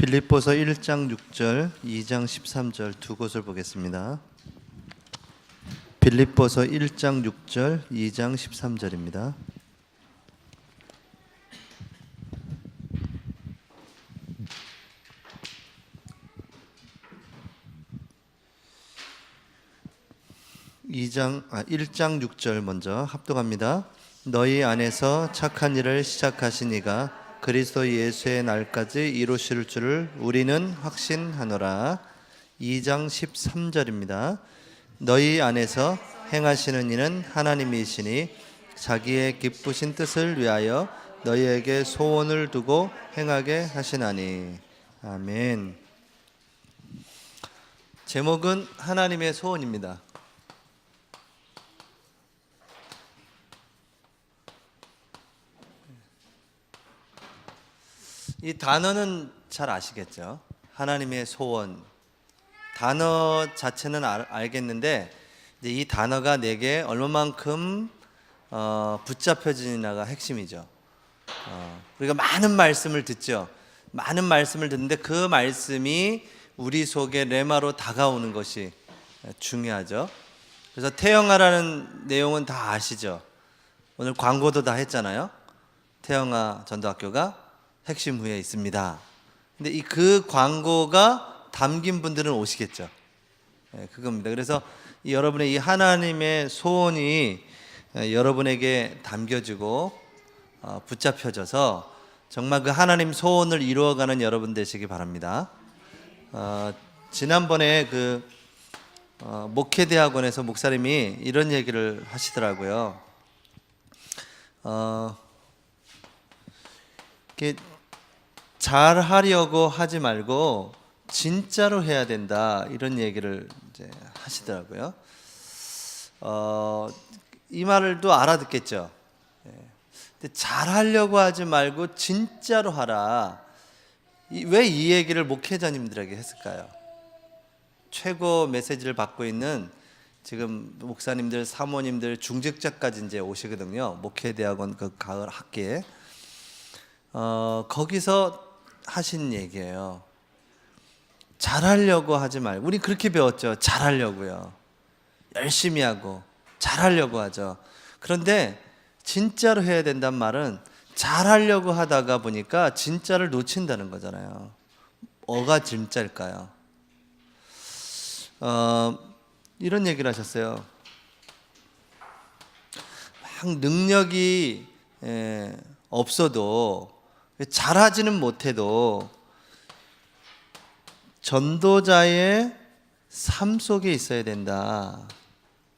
빌립보서 1장 6절, 2장 13절 두 곳을 보겠습니다. 빌립보서 1장 6절, 2장 13절입니다. (1장 6절) 먼저 합독합니다. 너희 안에서 착한 일을 시작하신 이가 그리스도 예수의 날까지 이루실 줄을 우리는 확신하노라. 2장 13절입니다. 너희 안에서 행하시는 이는 하나님이시니 자기의 기쁘신 뜻을 위하여 너희에게 소원을 두고 행하게 하시나니. 아멘. 제목은 하나님의 소원입니다. 이 단어는 잘 아시겠죠? 하나님의 소원. 단어 자체는 알겠는데 이제 이 단어가 내게 얼마만큼 붙잡혀지느냐가 핵심이죠. 우리가 많은 말씀을 듣죠. 많은 말씀을 듣는데 그 말씀이 우리 속에 레마로 다가오는 것이 중요하죠. 그래서 태영아라는 내용은 다 아시죠? 오늘 광고도 다 했잖아요. 태영아 전도학교가 핵심 후에 있습니다. 근데 그 광고가 담긴 분들은 오시겠죠. 네, 그겁니다. 그래서 여러분의 이 하나님의 소원이 여러분에게 담겨지고 붙잡혀져서 정말 그 하나님 소원을 이루어가는 여러분 되시기 바랍니다. 지난번에 그 목회대학원에서 목사님이 이런 얘기를 하시더라고요. 잘 하려고 하지 말고 진짜로 해야 된다, 이런 얘기를 이제 하시더라고요. 이 말을 또 알아듣겠죠. 근데 잘 하려고 하지 말고 진짜로 하라. 왜 이 얘기를 목회자님들에게 했을까요? 최고 메시지를 받고 있는 지금 목사님들, 사모님들, 중직자까지 이제 오시거든요. 목회대학원 그 가을 학기에. 거기서 하신 얘기예요. 잘하려고 하지 말고. 우리 그렇게 배웠죠. 잘하려고요. 열심히 하고 잘하려고 하죠. 그런데 진짜로 해야 된다는 말은 잘하려고 하다가 보니까 진짜를 놓친다는 거잖아요. 뭐가 진짜일까요? 이런 얘기를 하셨어요. 막 능력이 없어도, 잘하지는 못해도 전도자의 삶 속에 있어야 된다,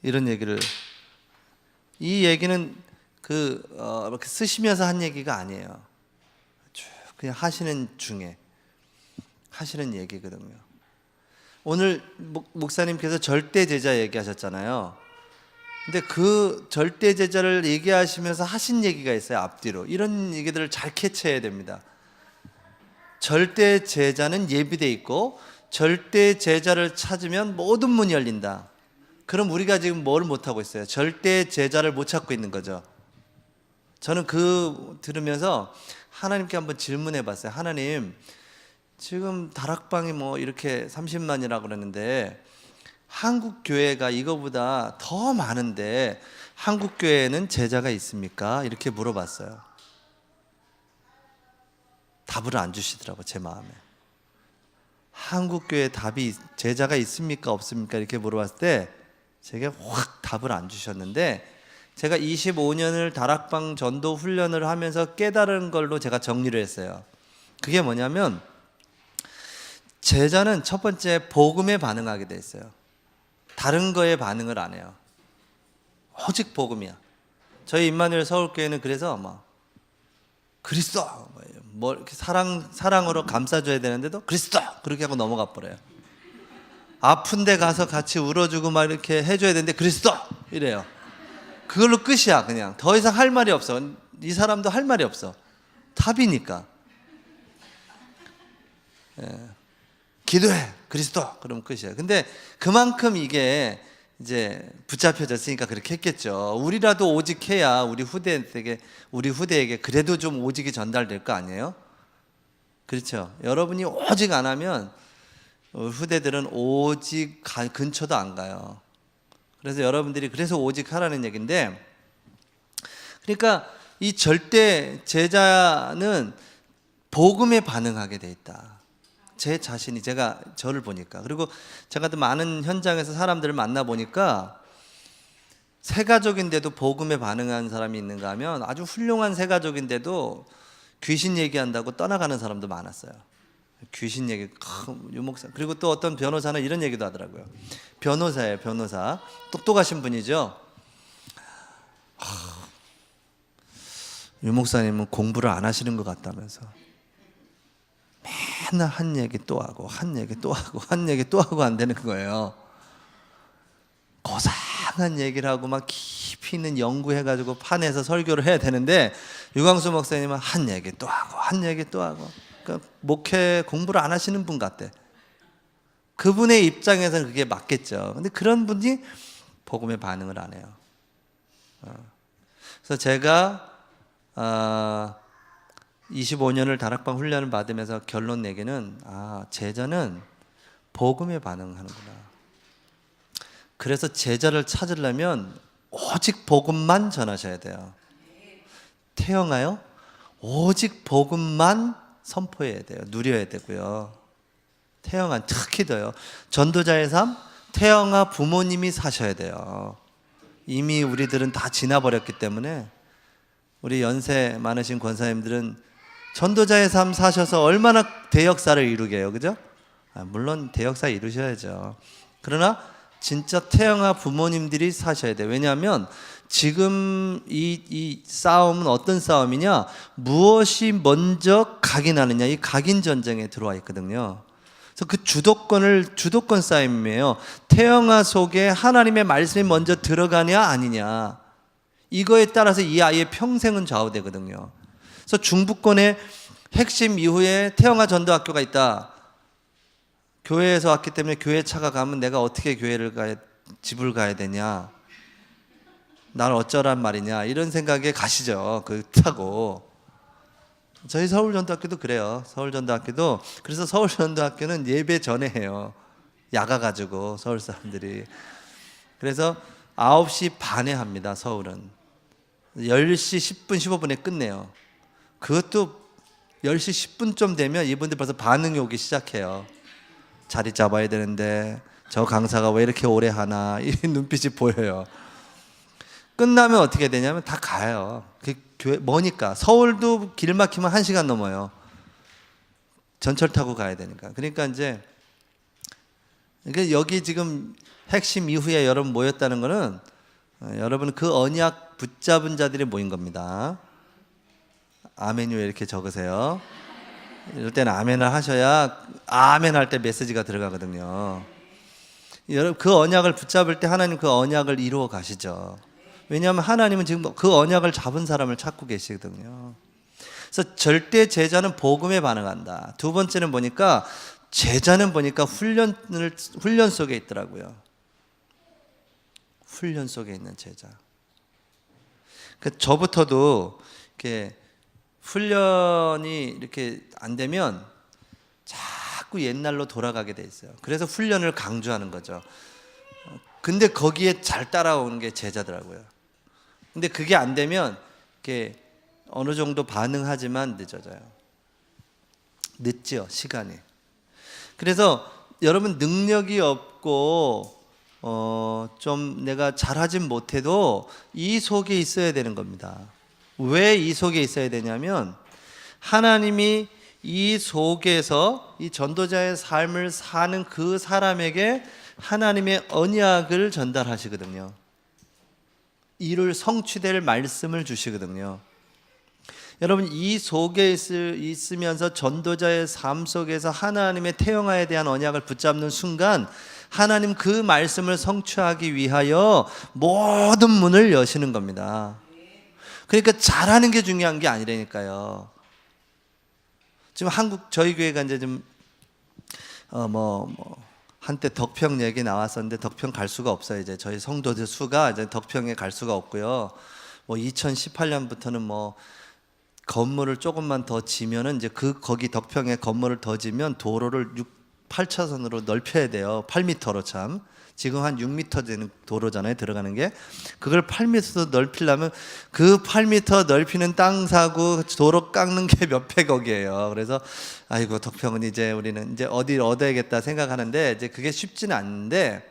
이런 얘기를. 이 얘기는 이렇게 쓰시면서 한 얘기가 아니에요. 쭉 그냥 하시는 중에 하시는 얘기거든요. 오늘 목사님께서 절대 제자 얘기하셨잖아요. 근데 그 절대 제자를 얘기하시면서 하신 얘기가 있어요. 앞뒤로. 이런 얘기들을 잘 캐치해야 됩니다. 절대 제자는 예비돼 있고 절대 제자를 찾으면 모든 문이 열린다. 그럼 우리가 지금 뭘 못하고 있어요? 절대 제자를 못 찾고 있는 거죠. 저는 들으면서 하나님께 한번 질문해 봤어요. 하나님, 지금 다락방이 뭐 이렇게 30만이라고 그러는데 한국 교회가 이거보다 더 많은데 한국 교회에는 제자가 있습니까? 이렇게 물어봤어요. 답을 안 주시더라고, 제 마음에. 한국 교회에 제자가 있습니까? 없습니까? 이렇게 물어봤을 때 제게 확 답을 안 주셨는데, 제가 25년을 다락방 전도 훈련을 하면서 깨달은 걸로 제가 정리를 했어요. 그게 뭐냐면, 제자는 첫 번째 복음에 반응하게 돼 있어요. 다른 거에 반응을 안 해요. 오직 복음이야. 저희 임마누엘 서울교회는 그래서 막 그리스도, 뭐 이렇게 사랑으로 감싸줘야 되는데도 그리스도 그렇게 하고 넘어가 버려요. 아픈데 가서 같이 울어주고 막 이렇게 해줘야 되는데 그리스도 이래요. 그걸로 끝이야. 그냥 더 이상 할 말이 없어. 이 사람도 할 말이 없어. 탑이니까. 기도해 그리스도, 그러면 끝이에요. 근데 그만큼 이게 이제 붙잡혀졌으니까 그렇게 했겠죠. 우리라도 오직 해야 우리 후대에게 그래도 좀 오직이 전달될 거 아니에요? 그렇죠. 여러분이 오직 안 하면 후대들은 오직 근처도 안 가요. 그래서 여러분들이 그래서 오직 하라는 얘기인데, 그러니까 이 절대 제자는 복음에 반응하게 돼 있다. 제 자신이, 제가 저를 보니까, 그리고 제가 또 많은 현장에서 사람들을 만나 보니까 세가족인데도 복음에 반응하는 사람이 있는가 하면 아주 훌륭한 세가족인데도 귀신 얘기한다고 떠나가는 사람도 많았어요. 귀신 얘기, 유목사. 그리고 또 어떤 변호사는 이런 얘기도 하더라고요. 변호사예요, 변호사. 똑똑하신 분이죠. 유목사님은 공부를 안 하시는 것 같다면서 맨날 한 얘기 또 하고 한 얘기 또 하고 한 얘기 또 하고 안 되는 거예요. 고상한 얘기를 하고 막 깊이 있는 연구해가지고 판에서 설교를 해야 되는데, 유광수 목사님은 한 얘기 또 하고 한 얘기 또 하고, 그러니까 목회 공부를 안 하시는 분 같대. 그분의 입장에서는 그게 맞겠죠. 근데 그런 분이 복음에 반응을 안 해요. 그래서 제가 25년을 다락방 훈련을 받으면서 결론 내기는, 제자는 복음에 반응하는구나. 그래서 제자를 찾으려면 오직 복음만 전하셔야 돼요. 태영아요, 오직 복음만 선포해야 돼요. 누려야 되고요. 태영아 특히 더요. 전도자의 삶, 태영아 부모님이 사셔야 돼요. 이미 우리들은 다 지나버렸기 때문에, 우리 연세 많으신 권사님들은 전도자의 삶 사셔서 얼마나 대역사를 이루게 해요. 그죠? 물론 대역사 이루셔야죠. 그러나 진짜 태영아 부모님들이 사셔야 돼요. 왜냐하면 지금 이 싸움은 어떤 싸움이냐, 무엇이 먼저 각인하느냐, 이 각인 전쟁에 들어와 있거든요. 그래서 그 주도권 싸움이에요. 태영아 속에 하나님의 말씀이 먼저 들어가냐 아니냐, 이거에 따라서 이 아이의 평생은 좌우되거든요. 그래서 중부권의 핵심 이후에 태영아 전도학교가 있다. 교회에서 왔기 때문에 교회 차가 가면 내가 어떻게 집을 가야 되냐, 날 어쩌란 말이냐, 이런 생각에 가시죠. 그 타고. 저희 서울전도학교도 그래요. 서울전도학교도. 그래서 서울전도학교는 예배 전에 해요. 야가 가지고 서울 사람들이. 그래서 9시 반에 합니다. 서울은 10시 10분 15분에 끝내요. 그것도 10시 10분쯤 되면 이분들 벌써 반응이 오기 시작해요. 자리 잡아야 되는데 저 강사가 왜 이렇게 오래 하나, 이 눈빛이 보여요. 끝나면 어떻게 되냐면 다 가요. 그 교회 머니까. 서울도 길 막히면 1시간 넘어요. 전철 타고 가야 되니까. 그러니까 이제 여기 지금 핵심 이후에 여러분 모였다는 거는, 여러분 그 언약 붙잡은 자들이 모인 겁니다. 아멘이 왜 이렇게 적으세요? 이럴 때는 아멘을 하셔야 아멘 할 때 메시지가 들어가거든요. 여러분 그 언약을 붙잡을 때 하나님 그 언약을 이루어 가시죠. 왜냐하면 하나님은 지금 그 언약을 잡은 사람을 찾고 계시거든요. 그래서 절대 제자는 복음에 반응한다. 두 번째는 보니까, 제자는 보니까 훈련 속에 있더라고요. 훈련 속에 있는 제자. 저부터도 이렇게 훈련이 이렇게 안 되면 자꾸 옛날로 돌아가게 돼 있어요. 그래서 훈련을 강조하는 거죠. 근데 거기에 잘 따라오는 게 제자더라고요. 근데 그게 안 되면 이렇게 어느 정도 반응하지만 늦어져요. 늦죠, 시간이. 그래서 여러분 능력이 없고 좀 내가 잘하진 못해도 이 속에 있어야 되는 겁니다. 왜 이 속에 있어야 되냐면, 하나님이 이 속에서 이 전도자의 삶을 사는 그 사람에게 하나님의 언약을 전달하시거든요. 이를 성취될 말씀을 주시거든요. 여러분 이 속에 있으면서 전도자의 삶 속에서 하나님의 태영아에 대한 언약을 붙잡는 순간, 하나님 그 말씀을 성취하기 위하여 모든 문을 여시는 겁니다. 그러니까 잘하는 게 중요한 게 아니라니까요. 지금 저희 교회가 이제 좀 한때 덕평 얘기 나왔었는데 덕평 갈 수가 없어요. 이제 저희 성도들 수가 이제 덕평에 갈 수가 없고요. 2018년부터는 건물을 조금만 더 지면은 이제 거기 덕평에 건물을 더 지면 도로를 8차선으로 넓혀야 돼요. 8m로 참. 지금 한 6m 되는 도로잖아요. 들어가는 게. 그걸 8m 넓히려면 그 8m 넓히는 땅 사고 도로 깎는 게 몇백억이에요. 그래서 아이고 덕평은 이제 우리는 이제 어디를 얻어야겠다 생각하는데 이제 그게 쉽지는 않은데,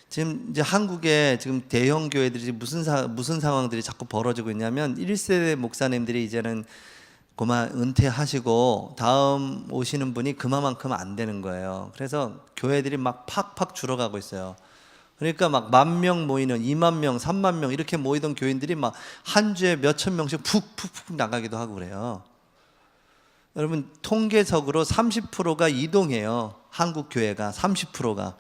지금 이제 한국에 지금 대형 교회들이 무슨 상황들이 자꾸 벌어지고 있냐면 1세대 목사님들이 이제는 그만 은퇴하시고 다음 오시는 분이 그만큼 안 되는 거예요. 그래서 교회들이 막 팍팍 줄어가고 있어요. 그러니까 막 10,000명 모이는 20,000명, 30,000명 이렇게 모이던 교인들이 막 한 주에 몇천 명씩 푹푹 나가기도 하고 그래요. 여러분 통계적으로 30%가 이동해요. 한국 교회가 30%가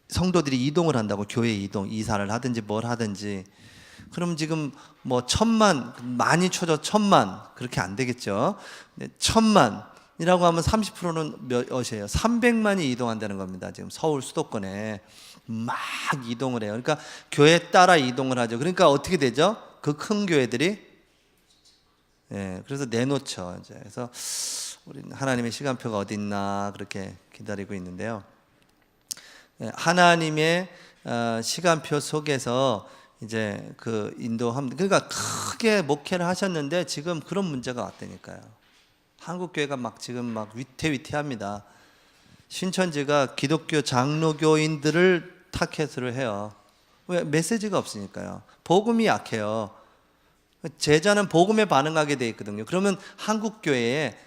성도들이 이동을 한다고. 교회 이동, 이사를 하든지 뭘 하든지. 그럼 지금 뭐 1,000만, 많이 쳐져 1,000만, 그렇게 안 되겠죠. 1,000만이라고 하면 30%는 몇이에요? 300만이 이동한다는 겁니다. 지금 서울 수도권에 막 이동을 해요. 그러니까 교회 따라 이동을 하죠. 그러니까 어떻게 되죠? 그 큰 교회들이, 그래서 내놓죠. 이제 그래서 우리는 하나님의 시간표가 어디 있나 그렇게 기다리고 있는데요. 하나님의 시간표 속에서 이제 그 인도합니다. 그러니까 크게 목회를 하셨는데 지금 그런 문제가 왔다니까요. 한국 교회가 막 지금 막 위태위태합니다. 신천지가 기독교 장로교인들을 타겟으로 해요. 왜? 메시지가 없으니까요. 복음이 약해요. 제자는 복음에 반응하게 돼 있거든요. 그러면 한국 교회에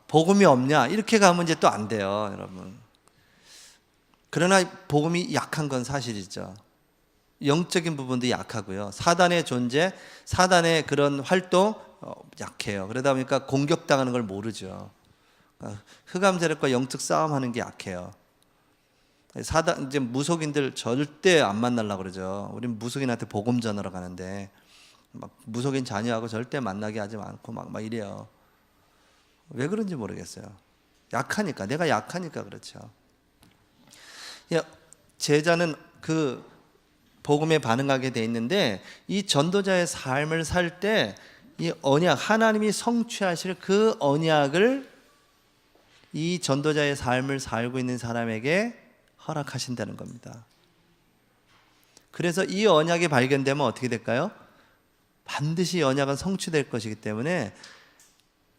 복음이 없냐 이렇게 가면 이제 또 안 돼요, 여러분. 그러나 복음이 약한 건 사실이죠. 영적인 부분도 약하고요. 사단의 존재, 사단의 그런 활동 약해요. 그러다 보니까 공격당하는 걸 모르죠. 흑암세력과 영적 싸움하는 게 약해요. 사단 이제 무속인들 절대 안 만나려고 그러죠. 우린 무속인한테 복음 전하러 가는데 막 무속인 자녀하고 절대 만나게 하지 않고 막 이래요. 왜 그런지 모르겠어요. 약하니까, 내가 약하니까 그렇죠. 제자는 그 복음에 반응하게 돼 있는데 이 전도자의 삶을 살 때 이 언약, 하나님이 성취하실 그 언약을 이 전도자의 삶을 살고 있는 사람에게 허락하신다는 겁니다. 그래서 이 언약이 발견되면 어떻게 될까요? 반드시 언약은 성취될 것이기 때문에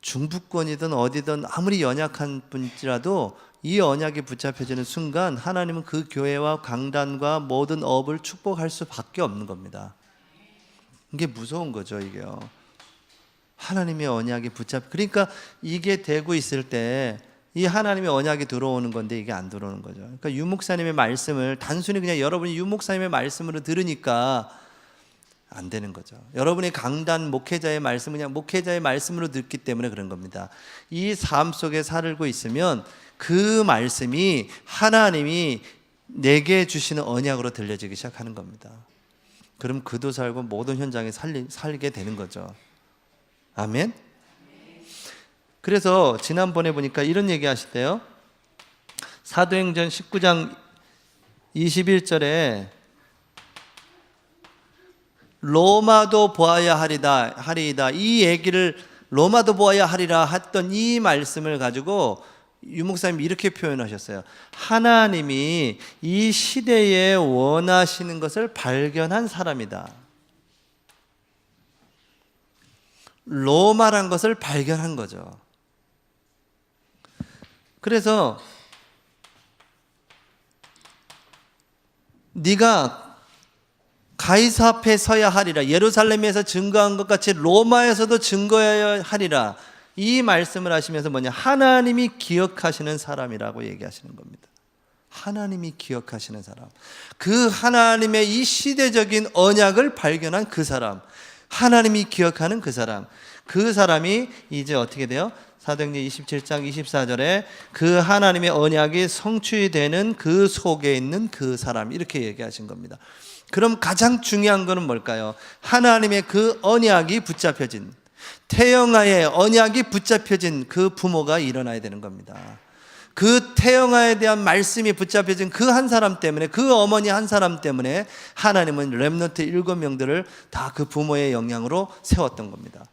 중부권이든 어디든 아무리 연약한 분이라도 이 언약이 붙잡혀지는 순간 하나님은 그 교회와 강단과 모든 업을 축복할 수밖에 없는 겁니다. 이게 무서운 거죠, 이게요. 하나님의 언약이 그러니까 이게 되고 있을 때 이 하나님의 언약이 들어오는 건데 이게 안 들어오는 거죠. 그러니까 유 목사님의 말씀을 단순히 그냥 여러분이 유 목사님의 말씀으로 들으니까 안 되는 거죠. 여러분이 강단 목회자의 말씀을 그냥 목회자의 말씀으로 듣기 때문에 그런 겁니다. 이 삶 속에 살고 있으면 그 말씀이 하나님이 내게 주시는 언약으로 들려지기 시작하는 겁니다. 그럼 그도 살고 모든 현장에 살게 되는 거죠. 아멘. 그래서 지난번에 보니까 이런 얘기 하시대요. 사도행전 19장 21절에 로마도 보아야 하리이다. 이 얘기를 로마도 보아야 하리라 했던 이 말씀을 가지고 유 목사님이 이렇게 표현하셨어요. 하나님이 이 시대에 원하시는 것을 발견한 사람이다. 로마란 것을 발견한 거죠. 그래서 네가 가이사 앞에 서야 하리라. 예루살렘에서 증거한 것 같이 로마에서도 증거해야 하리라. 이 말씀을 하시면서 뭐냐? 하나님이 기억하시는 사람이라고 얘기하시는 겁니다. 하나님이 기억하시는 사람. 그 하나님의 이 시대적인 언약을 발견한 그 사람. 하나님이 기억하는 그 사람. 그 사람이 이제 어떻게 돼요? 사도행전 27장 24절에 그 하나님의 언약이 성취되는 그 속에 있는 그 사람. 이렇게 얘기하신 겁니다. 그럼 가장 중요한 것은 뭘까요? 하나님의 그 언약이 붙잡혀진, 태영아의 언약이 붙잡혀진 그 부모가 일어나야 되는 겁니다. 그 태영아에 대한 말씀이 붙잡혀진 그 한 사람 때문에, 그 어머니 한 사람 때문에 하나님은 렘넌트 7명들을 다 그 부모의 영향으로 세웠던 겁니다.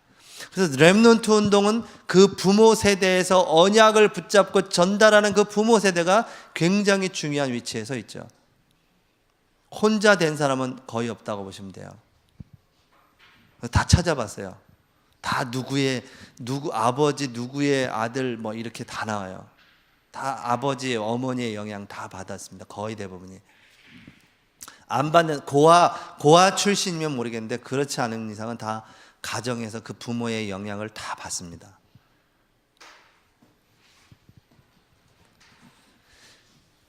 그래서 렘넌트 운동은 그 부모 세대에서 언약을 붙잡고 전달하는 그 부모 세대가 굉장히 중요한 위치에 서 있죠. 혼자 된 사람은 거의 없다고 보시면 돼요. 다 찾아봤어요. 다 누구 아버지, 누구의 아들 뭐 이렇게 다 나와요. 다 아버지, 어머니의 영향 다 받았습니다. 거의 대부분이. 안 받는 고아 출신이면 모르겠는데 그렇지 않은 이상은 다 가정에서 그 부모의 영향을 다 받습니다.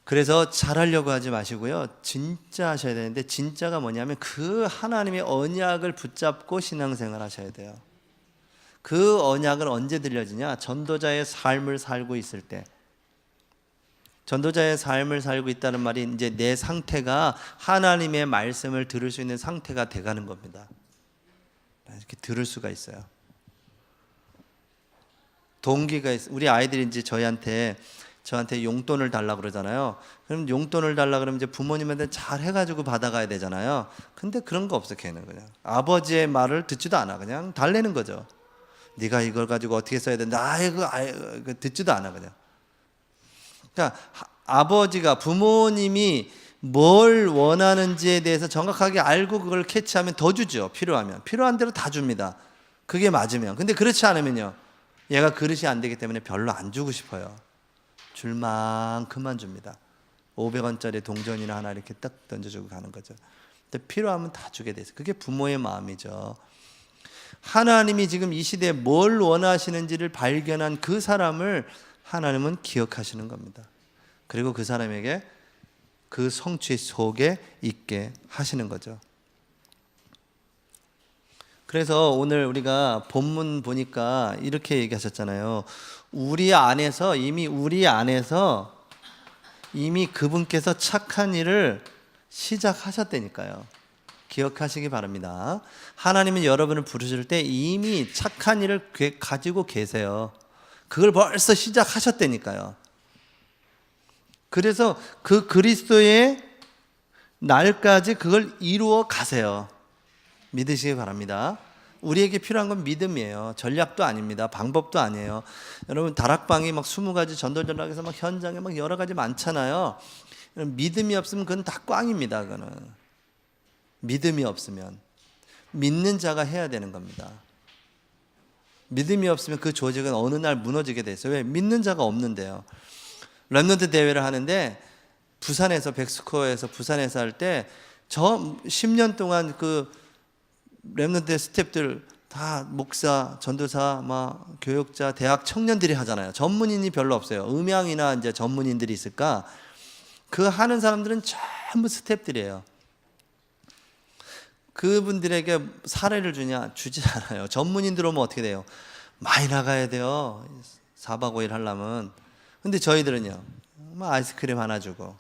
그래서 잘하려고 하지 마시고요, 진짜 하셔야 되는데, 진짜가 뭐냐면 그 하나님의 언약을 붙잡고 신앙생활 하셔야 돼요. 그 언약은 언제 들려지냐? 전도자의 삶을 살고 있을 때. 전도자의 삶을 살고 있다는 말이 이제 내 상태가 하나님의 말씀을 들을 수 있는 상태가 돼가는 겁니다. 이렇게 들을 수가 있어요. 동기가 우리 아이들이 이제 저한테 용돈을 달라고 그러잖아요. 그럼 용돈을 달라고 그러면 이제 부모님한테 잘 해가지고 받아가야 되잖아요. 근데 그런 거 없어. 걔는 그냥 아버지의 말을 듣지도 않아. 그냥 달래는 거죠. 네가 이걸 가지고 어떻게 써야 된다. 아이고 듣지도 않아. 그냥. 그러니까 아버지가, 부모님이 뭘 원하는지에 대해서 정확하게 알고 그걸 캐치하면 더 주죠. 필요한 대로 다 줍니다. 그게 맞으면. 근데 그렇지 않으면요, 얘가 그릇이 안 되기 때문에 별로 안 주고 싶어요. 줄 만큼만 줍니다. 500원짜리 동전이나 하나 이렇게 딱 던져주고 가는 거죠. 근데 필요하면 다 주게 돼서, 그게 부모의 마음이죠. 하나님이 지금 이 시대에 뭘 원하시는지를 발견한 그 사람을 하나님은 기억하시는 겁니다. 그리고 그 사람에게 그 성취 속에 있게 하시는 거죠. 그래서 오늘 우리가 본문 보니까 이렇게 얘기하셨잖아요. 우리 안에서 이미 그분께서 착한 일을 시작하셨다니까요. 기억하시기 바랍니다. 하나님은 여러분을 부르실 때 이미 착한 일을 가지고 계세요. 그걸 벌써 시작하셨다니까요. 그래서 그 그리스도의 날까지 그걸 이루어 가세요. 믿으시기 바랍니다. 우리에게 필요한 건 믿음이에요. 전략도 아닙니다. 방법도 아니에요. 여러분, 다락방이 막 20가지 전도전략에서 막 현장에 막 여러 가지 많잖아요. 믿음이 없으면 그건 다 꽝입니다. 그거는 믿음이 없으면, 믿는 자가 해야 되는 겁니다. 믿음이 없으면 그 조직은 어느 날 무너지게 돼 있어요. 왜? 믿는 자가 없는데요. 렘넌트 대회를 하는데 부산에서, 백스코어에서 부산에서 할 때 저 10년 동안 그 렘넌트 스태프들 다 목사, 전도사, 막 교육자, 대학 청년들이 하잖아요. 전문인이 별로 없어요. 음향이나 이제 전문인들이 있을까? 그 하는 사람들은 전부 스태프들이에요. 그분들에게 사례를 주지 않아요. 전문인들 오면 어떻게 돼요? 많이 나가야 돼요. 4박 5일 하려면. 근데 저희들은요, 아이스크림 하나 주고,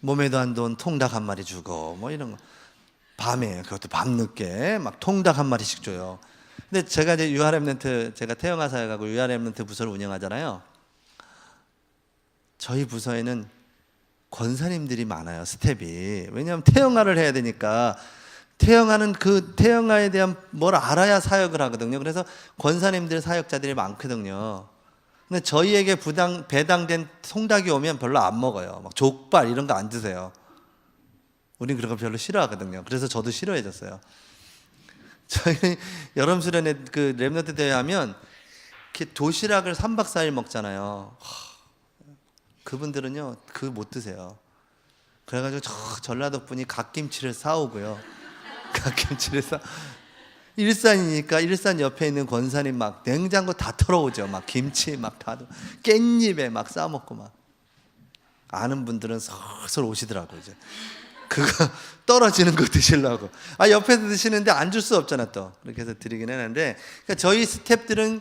몸에도 안 좋은 통닭 한 마리 주고, 뭐 이런 거. 밤에, 그것도 밤늦게 막 통닭 한 마리씩 줘요. 근데 제가 이제 유아렘넌트, 제가 태영아 사역하고 유아렘넌트 부서를 운영하잖아요. 저희 부서에는 권사님들이 많아요, 스텝이. 왜냐하면 태영아를 해야 되니까. 태영아는 그 태영아에 대한 뭘 알아야 사역을 하거든요. 그래서 권사님들, 사역자들이 많거든요. 근데 저희에게 배당된 통닭이 오면 별로 안 먹어요. 막 족발 이런 거 안 드세요. 우린 그런 거 별로 싫어하거든요. 그래서 저도 싫어해졌어요. 저희 여름 수련회 그 렘넌트 대회 하면 이렇게 도시락을 3박 4일 먹잖아요. 그분들은요, 그거 못 드세요. 그래가지고 저 전라도 분이 갓김치를 싸오고요. 갓김치를 일산이니까 일산 옆에 있는 권사님 막 냉장고 다 털어오죠. 막 김치 막 다 깻잎에 막 싸먹고 막. 아는 분들은 슬슬 오시더라고요. 이제 그거 떨어지는 거 드시려고. 옆에서 드시는데 안 줄 수 없잖아 또. 그렇게 해서 드리긴 했는데, 그러니까 저희 스태프들은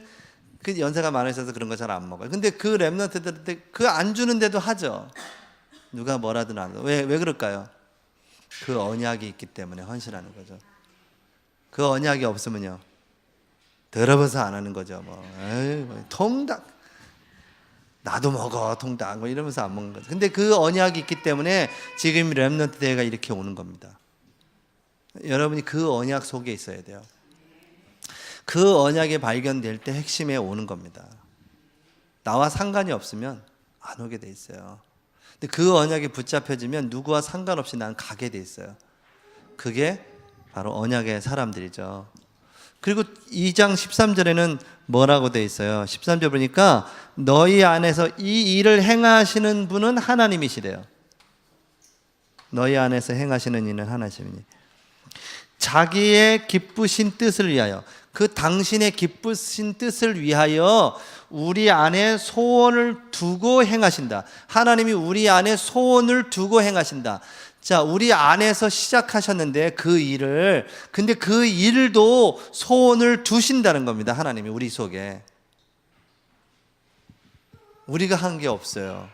그 연세가 많으셔서 그런 거 잘 안 먹어요. 근데 그 렘넌트들한테 그 안 주는데도 하죠. 누가 뭐라든 안 해도. 왜 그럴까요? 그 언약이 있기 때문에 헌신하는 거죠. 그 언약이 없으면요, 더러워서 안 하는 거죠. 통닭. 나도 먹어 통닭 뭐 이러면서 안 먹는 거죠. 근데 그 언약이 있기 때문에 지금 렘넌트 대회가 이렇게 오는 겁니다. 여러분이 그 언약 속에 있어야 돼요. 그 언약이 발견될 때 핵심에 오는 겁니다. 나와 상관이 없으면 안 오게 돼 있어요. 근데 그 언약이 붙잡혀지면 누구와 상관없이 난 가게 돼 있어요. 그게 바로 언약의 사람들이죠. 그리고 2장 13절에는 뭐라고 돼 있어요? 13절 보니까 너희 안에서 이 일을 행하시는 분은 하나님이시래요. 너희 안에서 행하시는 이는 하나님이니 자기의 기쁘신 뜻을 위하여, 그 당신의 기쁘신 뜻을 위하여 우리 안에 소원을 두고 행하신다. 하나님이 우리 안에 소원을 두고 행하신다. 자, 우리 안에서 시작하셨는데 그 일을, 근데 그 일도 소원을 두신다는 겁니다. 하나님이 우리 속에. 우리가 한 게 없어요.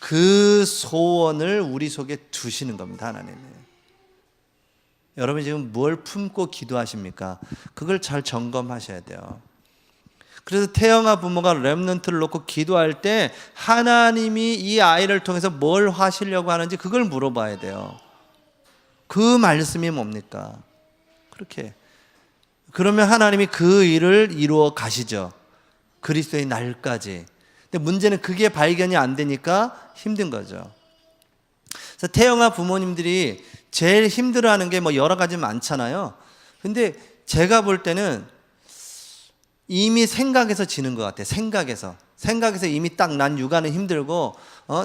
그 소원을 우리 속에 두시는 겁니다. 하나님이. 여러분 지금 뭘 품고 기도하십니까? 그걸 잘 점검하셔야 돼요. 그래서 태영아 부모가 렘넌트를 놓고 기도할 때 하나님이 이 아이를 통해서 뭘 하시려고 하는지 그걸 물어봐야 돼요. 그 말씀이 뭡니까? 그렇게. 그러면 하나님이 그 일을 이루어 가시죠. 그리스도의 날까지. 근데 문제는 그게 발견이 안 되니까 힘든 거죠. 그래서 태영아 부모님들이 제일 힘들어하는 게 뭐 여러 가지 많잖아요. 근데 제가 볼 때는 이미 생각에서 지는 것 같아요. 생각에서 이미 딱 난 육아는 힘들고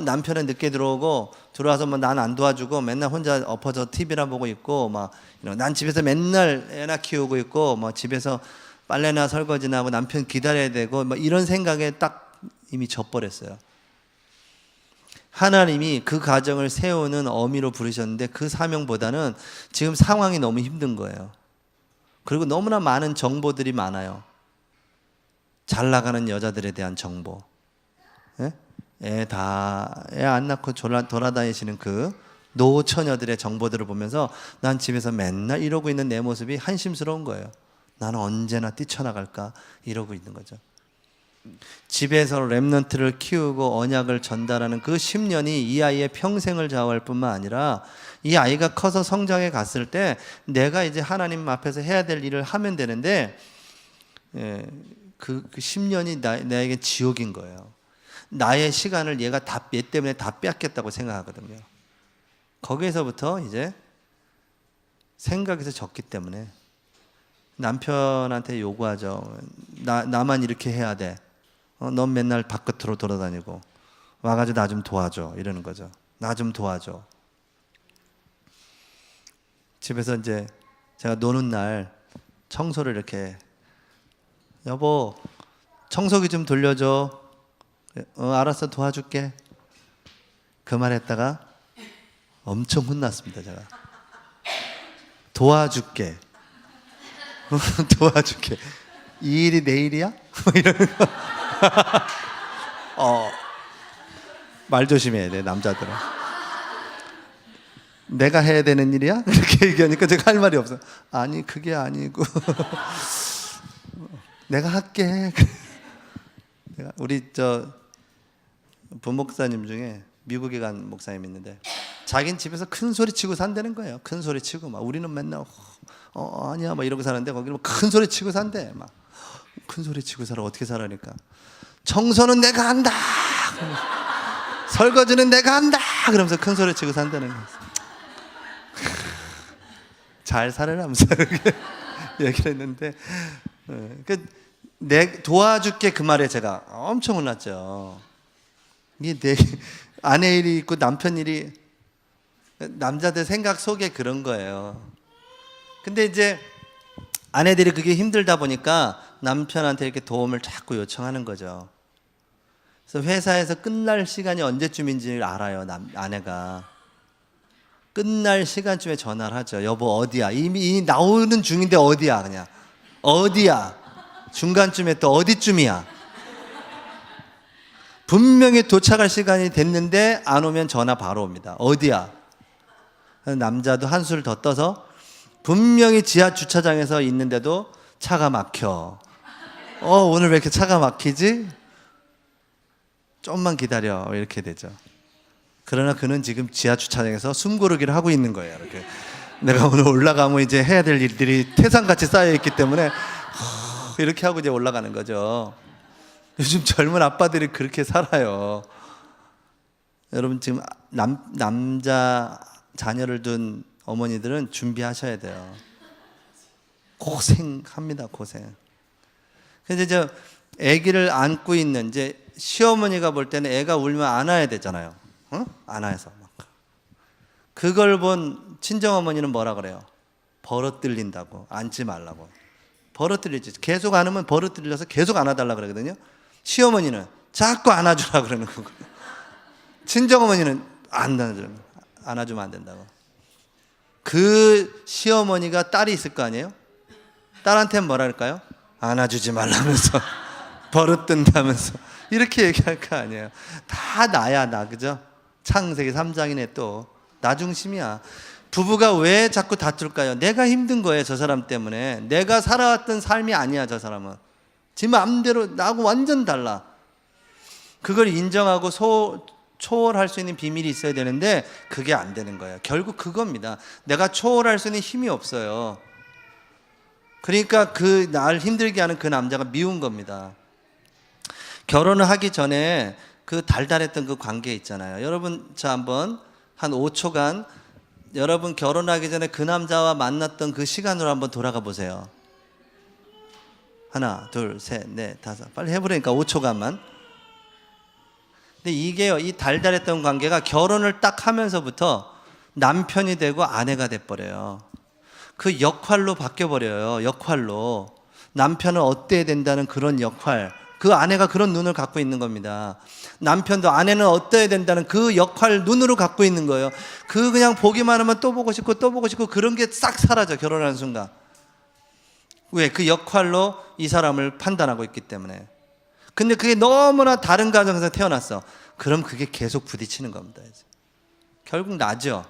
남편은 늦게 들어오고 들어와서 뭐 난 안 도와주고 맨날 혼자 엎어져 TV나 보고 있고 막 난 집에서 맨날 애나 키우고 있고 뭐 집에서 빨래나 설거지나 하고 남편 기다려야 되고 뭐 이런 생각에 딱 이미 져버렸어요. 하나님이 그 가정을 세우는 어미로 부르셨는데 그 사명보다는 지금 상황이 너무 힘든 거예요. 그리고 너무나 많은 정보들이 많아요. 잘 나가는 여자들에 대한 정보, 애 안 낳고 돌아다니시는 그 노처녀들의 정보들을 보면서 난 집에서 맨날 이러고 있는 내 모습이 한심스러운 거예요. 나는 언제나 뛰쳐나갈까 이러고 있는 거죠. 집에서 렘넌트를 키우고 언약을 전달하는 그 10년이 이 아이의 평생을 좌우할 뿐만 아니라 이 아이가 커서 성장해 갔을 때 내가 이제 하나님 앞에서 해야 될 일을 하면 되는데 그 10년이 나에게 지옥인 거예요. 나의 시간을 얘 때문에 다 뺏겠다고 생각하거든요. 거기에서부터 이제 생각에서 졌기 때문에 남편한테 요구하죠. 나만 이렇게 해야 돼. 넌 맨날 바깥으로 돌아다니고 와가지고 나 좀 도와줘 이러는 거죠. 나 좀 도와줘. 집에서 이제 제가 노는 날 청소를 이렇게 여보 청소기 좀 돌려줘. 알았어 도와줄게. 그 말 했다가 엄청 혼났습니다. 제가 도와줄게. 도와줄게. 이 일이 내 일이야? 이러는 거. 말 조심해야 돼 남자들은. 내가 해야 되는 일이야? 이렇게 얘기하니까 제가 할 말이 없어. 아니 그게 아니고 내가 할게. 우리 부목사님 중에 미국에 간 목사님 있는데 자기는 집에서 큰 소리 치고 산다는 거예요. 큰 소리 치고 막 우리는 맨날 아니야 막 이러고 사는데 거기는 큰 소리 치고 산대. 막 큰 소리 치고 살아. 어떻게 살아니까 청소는 내가 한다. 설거지는 내가 한다. 그러면서 큰 소리 치고 산다는 거예요. 잘 살아라면서 얘기를 했는데 도와줄게 그 말에 제가 엄청 혼났죠. 이게 내 아내 일이 있고 남편 일이 남자들 생각 속에 그런 거예요. 근데 이제 아내들이 그게 힘들다 보니까 남편한테 이렇게 도움을 자꾸 요청하는 거죠. 그래서 회사에서 끝날 시간이 언제쯤인지 알아요. 아내가 끝날 시간쯤에 전화를 하죠. 여보 어디야? 이미 나오는 중인데 어디야? 그냥 어디야? 중간쯤에 또 어디쯤이야? 분명히 도착할 시간이 됐는데 안 오면 전화 바로 옵니다. 어디야? 남자도 한술 더 떠서 분명히 지하 주차장에서 있는데도 차가 막혀. 오늘 왜 이렇게 차가 막히지? 좀만 기다려 이렇게 되죠. 그러나 그는 지금 지하 주차장에서 숨고르기를 하고 있는 거예요. 이렇게 내가 오늘 올라가면 이제 해야 될 일들이 태산같이 쌓여 있기 때문에 이렇게 하고 이제 올라가는 거죠. 요즘 젊은 아빠들이 그렇게 살아요. 여러분 지금 남자 자녀를 둔 어머니들은 준비하셔야 돼요. 고생합니다, 고생. 근데 저 아기를 안고 있는 이제 시어머니가 볼 때는 애가 울면 안아야 되잖아요. 응? 안아서 막. 그걸 본 친정어머니는 뭐라 그래요? 버릇 들린다고, 안지 말라고. 버릇 들리지. 계속 안으면 버릇 들려서 계속 안아달라 그러거든요. 시어머니는 자꾸 안아주라 그러는 거고, 친정어머니는 안아주면 안 된다고. 그 시어머니가 딸이 있을 거 아니에요? 딸한테는 뭐라 할까요? 안아주지 말라면서 버릇 든다면서 이렇게 얘기할 거 아니에요. 다 나야 나, 그죠? 창세기 3장이네. 또 나 중심이야. 부부가 왜 자꾸 다툴까요? 내가 힘든 거예요, 저 사람 때문에. 내가 살아왔던 삶이 아니야, 저 사람은. 지 마음대로 나하고 완전 달라. 그걸 인정하고 초월할 수 있는 비밀이 있어야 되는데 그게 안 되는 거예요. 결국 그겁니다. 내가 초월할 수 있는 힘이 없어요. 그러니까 그 날 힘들게 하는 그 남자가 미운 겁니다. 결혼을 하기 전에 그 달달했던 그 관계 있잖아요. 여러분, 자 한번 한 5초간 여러분 결혼하기 전에 그 남자와 만났던 그 시간으로 한번 돌아가 보세요. 하나, 둘, 셋, 넷, 다섯. 빨리 해보라니까 5초간만. 근데 이게요, 이 달달했던 관계가 결혼을 딱 하면서부터 남편이 되고 아내가 돼버려요. 그 역할로 바뀌어버려요. 역할로. 남편은 어때야 된다는 그런 역할. 그 아내가 그런 눈을 갖고 있는 겁니다. 남편도 아내는 어때야 된다는 그 역할 눈으로 갖고 있는 거예요. 그 그냥 보기만 하면 또 보고 싶고 또 보고 싶고 그런 게 싹 사라져, 결혼하는 순간. 왜? 그 역할로 이 사람을 판단하고 있기 때문에. 근데 그게 너무나 다른 가정에서 태어났어. 그럼 그게 계속 부딪히는 겁니다. 이제. 결국 나죠.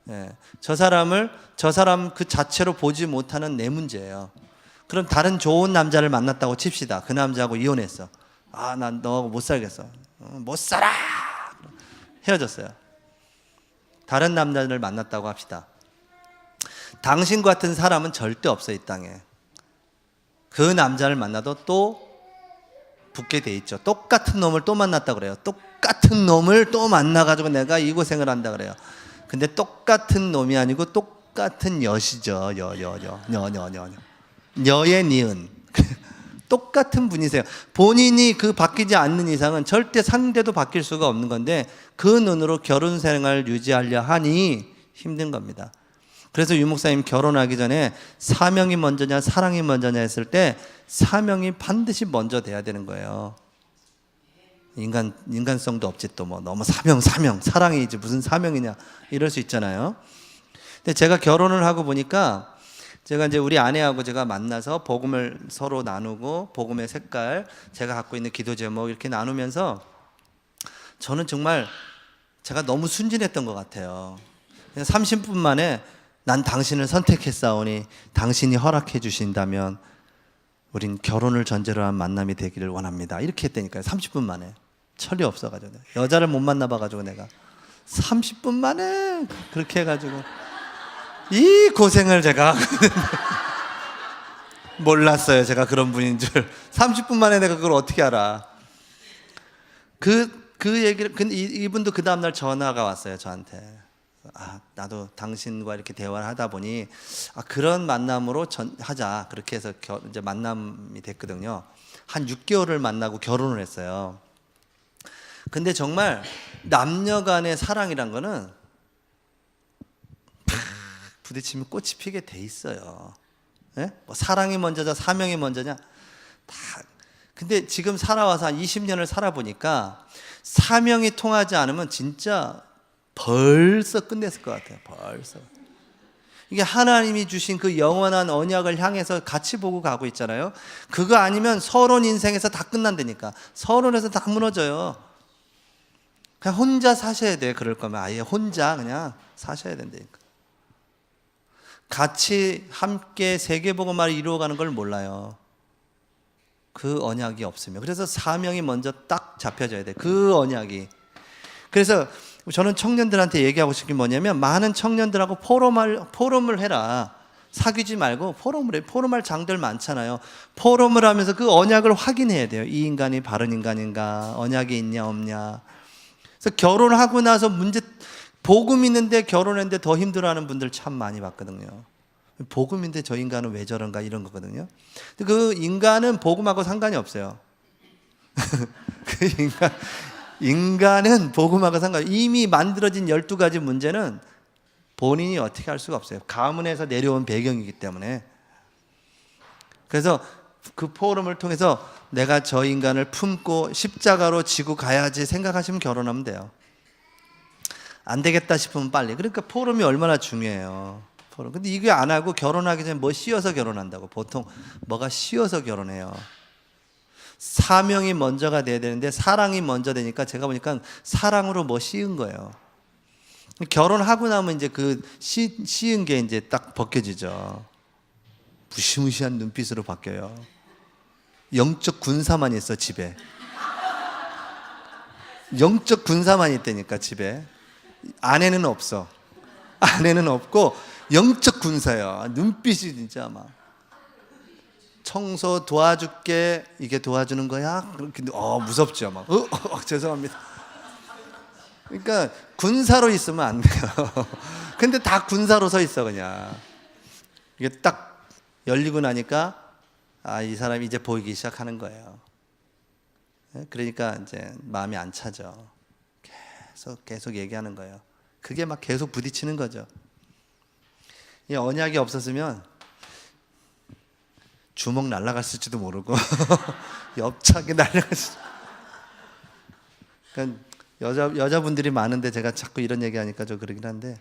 예. 저 사람 그 자체로 보지 못하는 내 문제예요. 그럼 다른 좋은 남자를 만났다고 칩시다. 그 남자하고 이혼했어. 아, 난 너하고 못 살겠어. 못 살아. 헤어졌어요. 다른 남자를 만났다고 합시다. 당신 같은 사람은 절대 없어, 이 땅에. 그 남자를 만나도 또 붙게 돼 있죠. 똑같은 놈을 또 만났다 그래요. 똑같은 놈을 또 만나가지고 내가 이 고생을 한다 그래요. 근데 똑같은 놈이 아니고 똑같은 여시죠. 여의 니은. 똑같은 분이세요. 본인이 그 바뀌지 않는 이상은 절대 상대도 바뀔 수가 없는 건데 그 눈으로 결혼 생활을 유지하려 하니 힘든 겁니다. 그래서 유 목사님 결혼하기 전에 사명이 먼저냐 사랑이 먼저냐 했을 때 사명이 반드시 먼저 돼야 되는 거예요. 인간성도 없지 또 뭐 너무 사명 사랑이지 무슨 사명이냐 이럴 수 있잖아요. 근데 제가 결혼을 하고 보니까 제가 이제 우리 아내하고 제가 만나서 복음을 서로 나누고 복음의 색깔, 제가 갖고 있는 기도 제목 이렇게 나누면서 저는 정말 제가 너무 순진했던 것 같아요. 30분 만에 난 당신을 선택했사오니 당신이 허락해 주신다면 우린 결혼을 전제로 한 만남이 되기를 원합니다. 이렇게 했다니까요. 30분 만에. 철이 없어가지고 여자를 못 만나봐가지고 내가 30분 만에 그렇게 해가지고 이 고생을 제가 몰랐어요. 제가 그런 분인 줄. 30분 만에 내가 그걸 어떻게 알아. 그 얘기를, 근데 이분도 그 다음날 전화가 왔어요, 저한테. 아, 나도 당신과 이렇게 대화를 하다 보니 그런 만남으로 하자. 그렇게 해서 이제 만남이 됐거든요. 한 6개월을 만나고 결혼을 했어요. 근데 정말 남녀 간의 사랑이란 거는 부딪히면 꽃이 피게 돼 있어요. 예? 뭐 사랑이 먼저냐 사명이 먼저냐 다. 근데 지금 살아와서 한 20년을 살아보니까 사명이 통하지 않으면 진짜 벌써 끝냈을 것 같아요. 벌써. 이게 하나님이 주신 그 영원한 언약을 향해서 같이 보고 가고 있잖아요. 그거 아니면 서론 인생에서 다 끝난다니까. 서론에서 다 무너져요. 그냥 혼자 사셔야 돼요. 그럴 거면 아예 혼자 그냥 사셔야 된다니까. 같이 함께 세계복음화를 이루어가는 걸 몰라요. 그 언약이 없으면. 그래서 사명이 먼저 딱 잡혀져야 돼. 그 언약이. 그래서 저는 청년들한테 얘기하고 싶은 게 뭐냐면, 많은 청년들하고 포럼을 해라. 사귀지 말고 포럼을 해. 포럼할 장들 많잖아요. 포럼을 하면서 그 언약을 확인해야 돼요. 이 인간이 바른 인간인가, 언약이 있냐 없냐. 그래서 결혼하고 나서 복음 있는데 결혼했는데 더 힘들어하는 분들 참 많이 봤거든요. 복음인데 저 인간은 왜 저런가, 이런 거거든요. 근데 그 인간은 복음하고 상관이 없어요. 그 인간은 복음하고 상관이, 이미 만들어진 12가지 문제는 본인이 어떻게 할 수가 없어요. 가문에서 내려온 배경이기 때문에. 그래서 그 포럼을 통해서 내가 저 인간을 품고 십자가로 지고 가야지 생각하시면 결혼하면 돼요. 안 되겠다 싶으면 빨리. 그러니까 포럼이 얼마나 중요해요. 포럼. 근데 이게 안 하고 결혼하기 전에 뭐 씌워서 결혼한다고. 보통 뭐가 씌워서 결혼해요. 사명이 먼저가 돼야 되는데 사랑이 먼저 되니까 제가 보니까 사랑으로 뭐 씌운 거예요. 결혼하고 나면 이제 그 씌운 게 이제 딱 벗겨지죠. 무시무시한 눈빛으로 바뀌어요. 영적 군사만 있어, 집에. 영적 군사만 있다니까, 집에. 아내는 없어. 아내는 없고 영적 군사야. 눈빛이 진짜 막 청소 도와줄게, 이게 도와주는 거야? 그렇게 무섭죠. 막 죄송합니다. 그러니까 군사로 있으면 안 돼요. 근데 다 군사로 서 있어 그냥. 이게 딱 열리고 나니까 이 사람이 이제 보이기 시작하는 거예요. 그러니까 이제 마음이 안 차죠. 계속 얘기하는 거예요. 그게 막 계속 부딪히는 거죠. 이 언약이 없었으면 주먹 날아갔을지도 모르고 엽차게 날아갔을지. 그러니까 여자분들이 많은데 제가 자꾸 이런 얘기하니까 좀 그러긴 한데,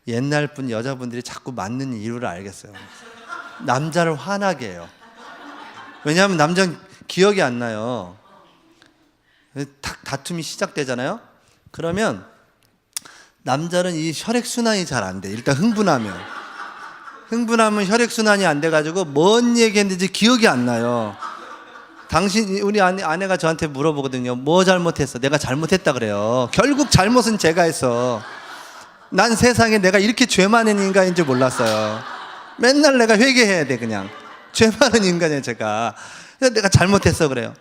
옛날 분 여자분들이 자꾸 맞는 이유를 알겠어요. 남자를 화나게 해요. 왜냐하면 남자는 기억이 안 나요. 탁 다툼이 시작되잖아요. 그러면 남자는 이 혈액순환이 잘 안 돼. 일단 흥분하면 혈액순환이 안 돼가지고 뭔 얘기했는지 기억이 안 나요. 우리 아내가 저한테 물어보거든요. 뭐 잘못했어? 내가 잘못했다 그래요. 결국 잘못은 제가 했어. 난 세상에 내가 이렇게 죄 많은 인간인 줄 몰랐어요. 맨날 내가 회개해야 돼. 그냥 죄 많은 인간이에요 제가. 그래서 내가 잘못했어 그래요.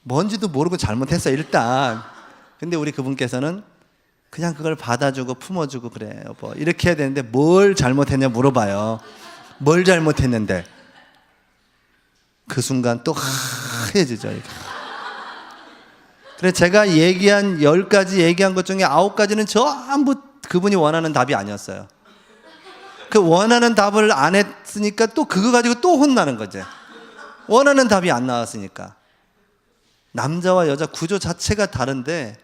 뭔지도 모르고 잘못했어 일단. 근데 우리 그분께서는 그냥 그걸 받아주고 품어주고, 그래 여보 이렇게 해야 되는데 뭘 잘못했냐 물어봐요. 뭘 잘못했는데 그 순간 또 하얘지죠. 이렇게. 그래서 제가 얘기한 10가지 얘기한 것 중에 9가지는 전부 그분이 원하는 답이 아니었어요. 그 원하는 답을 안 했으니까 또 그거 가지고 또 혼나는 거지. 원하는 답이 안 나왔으니까. 남자와 여자 구조 자체가 다른데,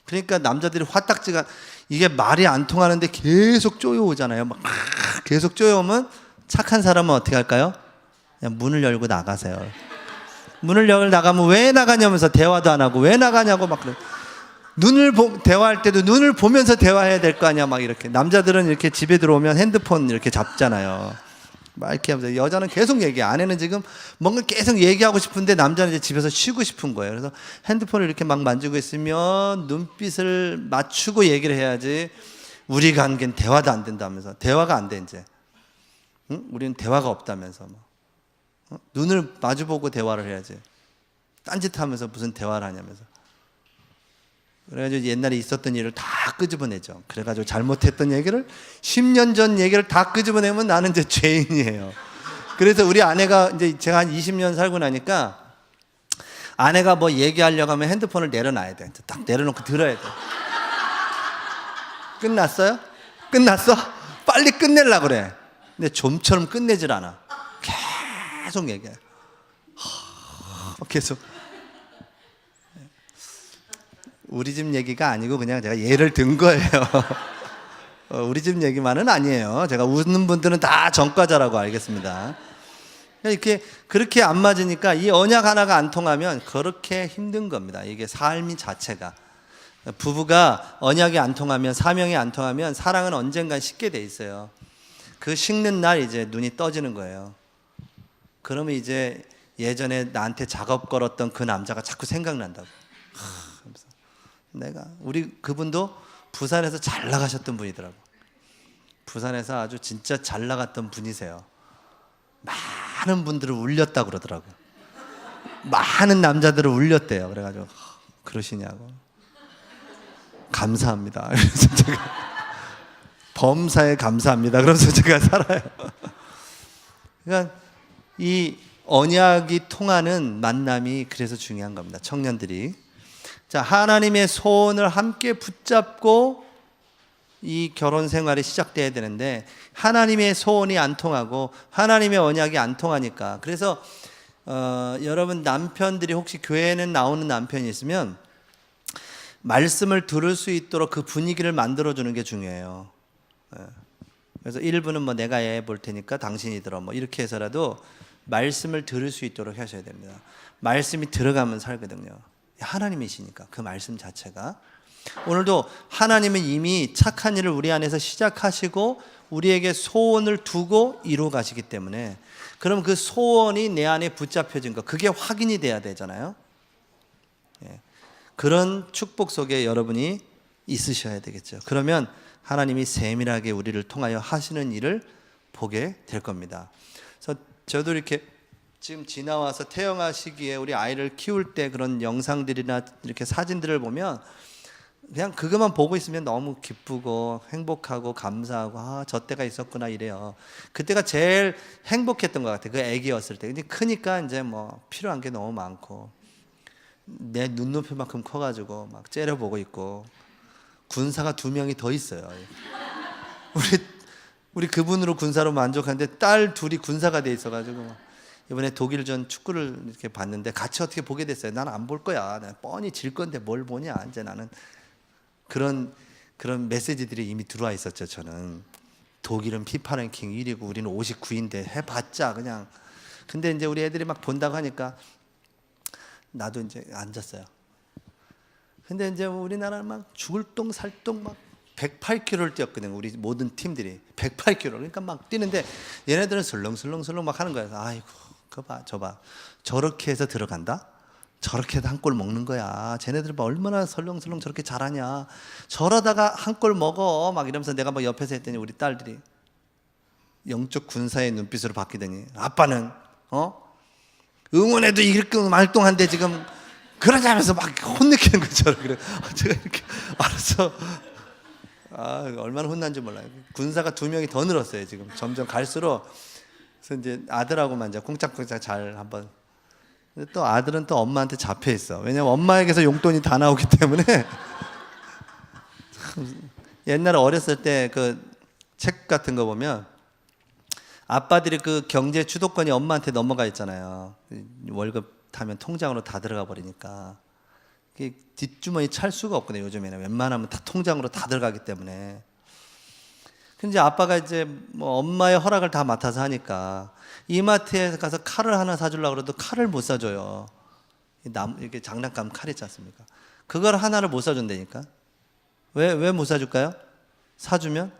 그러니까 남자들이 화딱지가, 이게 말이 안 통하는데 계속 쪼여오잖아요. 막 계속 쪼여오면 착한 사람은 어떻게 할까요? 그냥 문을 열고 나가세요. 문을 열고 나가면 왜 나가냐면서 대화도 안 하고 왜 나가냐고 막 그래. 대화할 때도 눈을 보면서 대화해야 될 거 아니야. 막 이렇게. 남자들은 이렇게 집에 들어오면 핸드폰 이렇게 잡잖아요. 막 이렇게 하면서. 여자는 계속 얘기해. 아내는 지금 뭔가 계속 얘기하고 싶은데 남자는 이제 집에서 쉬고 싶은 거예요. 그래서 핸드폰을 이렇게 막 만지고 있으면 눈빛을 맞추고 얘기를 해야지. 우리 관계는 대화도 안 된다면서. 대화가 안 돼 이제. 응? 우리는 대화가 없다면서. 눈을 마주보고 대화를 해야지. 딴짓하면서 무슨 대화를 하냐면서. 그래가지고 옛날에 있었던 일을 다 끄집어내죠. 그래가지고 잘못했던 얘기를 10년 전 얘기를 다 끄집어내면 나는 이제 죄인이에요. 그래서 우리 아내가 이제 제가 한 20년 살고 나니까 아내가 뭐 얘기하려고 하면 핸드폰을 내려놔야 돼. 딱 내려놓고 들어야 돼. 끝났어요? 끝났어? 빨리 끝내려고 그래. 근데 좀처럼 끝내질 않아. 계속 얘기해. 계속. 우리 집 얘기가 아니고 그냥 제가 예를 든 거예요. 우리 집 얘기만은 아니에요. 제가 웃는 분들은 다 전과자라고 알겠습니다. 이렇게 그렇게 안 맞으니까 이 언약 하나가 안 통하면 그렇게 힘든 겁니다. 이게 삶이 자체가. 부부가 언약이 안 통하면, 사명이 안 통하면 사랑은 언젠간 식게 돼 있어요. 그 식는 날 이제 눈이 떠지는 거예요. 그러면 이제 예전에 나한테 작업 걸었던 그 남자가 자꾸 생각난다고. 그러면서 내가 우리 그분도 부산에서 잘 나가셨던 분이더라고. 부산에서 아주 진짜 잘 나갔던 분이세요. 많은 분들을 울렸다고 그러더라고. 많은 남자들을 울렸대요. 그래가지고 그러시냐고. 감사합니다. 그래서 제가 범사에 감사합니다. 그러면서 제가 살아요. 그러니까 이 언약이 통하는 만남이 그래서 중요한 겁니다. 청년들이. 자, 하나님의 소원을 함께 붙잡고 이 결혼 생활이 시작돼야 되는데 하나님의 소원이 안 통하고 하나님의 언약이 안 통하니까 그래서 여러분 남편들이 혹시 교회에는 나오는 남편이 있으면 말씀을 들을 수 있도록 그 분위기를 만들어주는 게 중요해요. 그래서 1부는 뭐 내가 해 볼 테니까 당신이 들어 뭐 이렇게 해서라도 말씀을 들을 수 있도록 하셔야 됩니다. 말씀이 들어가면 살거든요. 하나님이시니까 그 말씀 자체가. 오늘도 하나님은 이미 착한 일을 우리 안에서 시작하시고 우리에게 소원을 두고 이루어 가시기 때문에 그럼 그 소원이 내 안에 붙잡혀진 거 그게 확인이 돼야 되잖아요. 그런 축복 속에 여러분이 있으셔야 되겠죠. 그러면 하나님이 세밀하게 우리를 통하여 하시는 일을 보게 될 겁니다. 그래서 저도 이렇게 지금 지나와서 태영아 시기에 우리 아이를 키울 때 그런 영상들이나 이렇게 사진들을 보면 그냥 그것만 보고 있으면 너무 기쁘고 행복하고 감사하고 저 때가 있었구나 이래요. 그때가 제일 행복했던 것 같아요. 그 애기였을 때. 근데 크니까 이제 뭐 필요한 게 너무 많고 내 눈높이만큼 커가지고 막 째려보고 있고 군사가 2명이 더 있어요. 우리 그분으로 군사로 만족하는데 딸 둘이 군사가 돼 있어가지고 이번에 독일전 축구를 이렇게 봤는데 같이 어떻게 보게 됐어요. 나는 안 볼 거야. 난 뻔히 질 건데 뭘 보냐. 이제 나는 그런 메시지들이 이미 들어와 있었죠. 저는 독일은 피파 랭킹 1위고 우리는 59인데 해봤자 그냥. 근데 이제 우리 애들이 막 본다고 하니까 나도 이제 앉았어요. 근데 이제 우리나라는 막 죽을 똥 살똥 막 108km를 뛰었거든요. 우리 모든 팀들이 108km. 그러니까 막 뛰는데 얘네들은 슬렁슬렁슬렁 막 하는 거예요. 아이고, 그거 봐, 저 봐. 저렇게 해서 들어간다? 저렇게 해서 한 골 먹는 거야. 쟤네들 봐 얼마나 설렁설렁 저렇게 잘하냐. 저러다가 한 골 먹어. 막 이러면서 내가 막 옆에서 했더니 우리 딸들이 영적 군사의 눈빛으로 바뀌더니 아빠는 응원해도 이렇게 말똥한데 지금 그러자면서 막 혼내키는 것처럼 그래. 제가 이렇게 알았어. 얼마나 혼난지 몰라요. 군사가 2명이 더 늘었어요. 지금 점점 갈수록. 그래서 이제 아들하고만 이제 쿵짝쿵짝 잘 한번. 근데 또 아들은 또 엄마한테 잡혀 있어. 왜냐면 엄마에게서 용돈이 다 나오기 때문에. 옛날에 어렸을 때 그 책 같은 거 보면 아빠들이 그 경제 주도권이 엄마한테 넘어가 있잖아요. 월급 타면 통장으로 다 들어가 버리니까 뒷주머니 찰 수가 없거든요. 요즘에는 웬만하면 다 통장으로 다 들어가기 때문에. 근데 아빠가 이제 뭐 엄마의 허락을 다 맡아서 하니까 이마트에 가서 칼을 하나 사주려고 그래도 칼을 못 사줘요. 이렇게 장난감 칼 있지 않습니까? 그걸 하나를 못 사준다니까. 왜 못 사줄까요? 사주면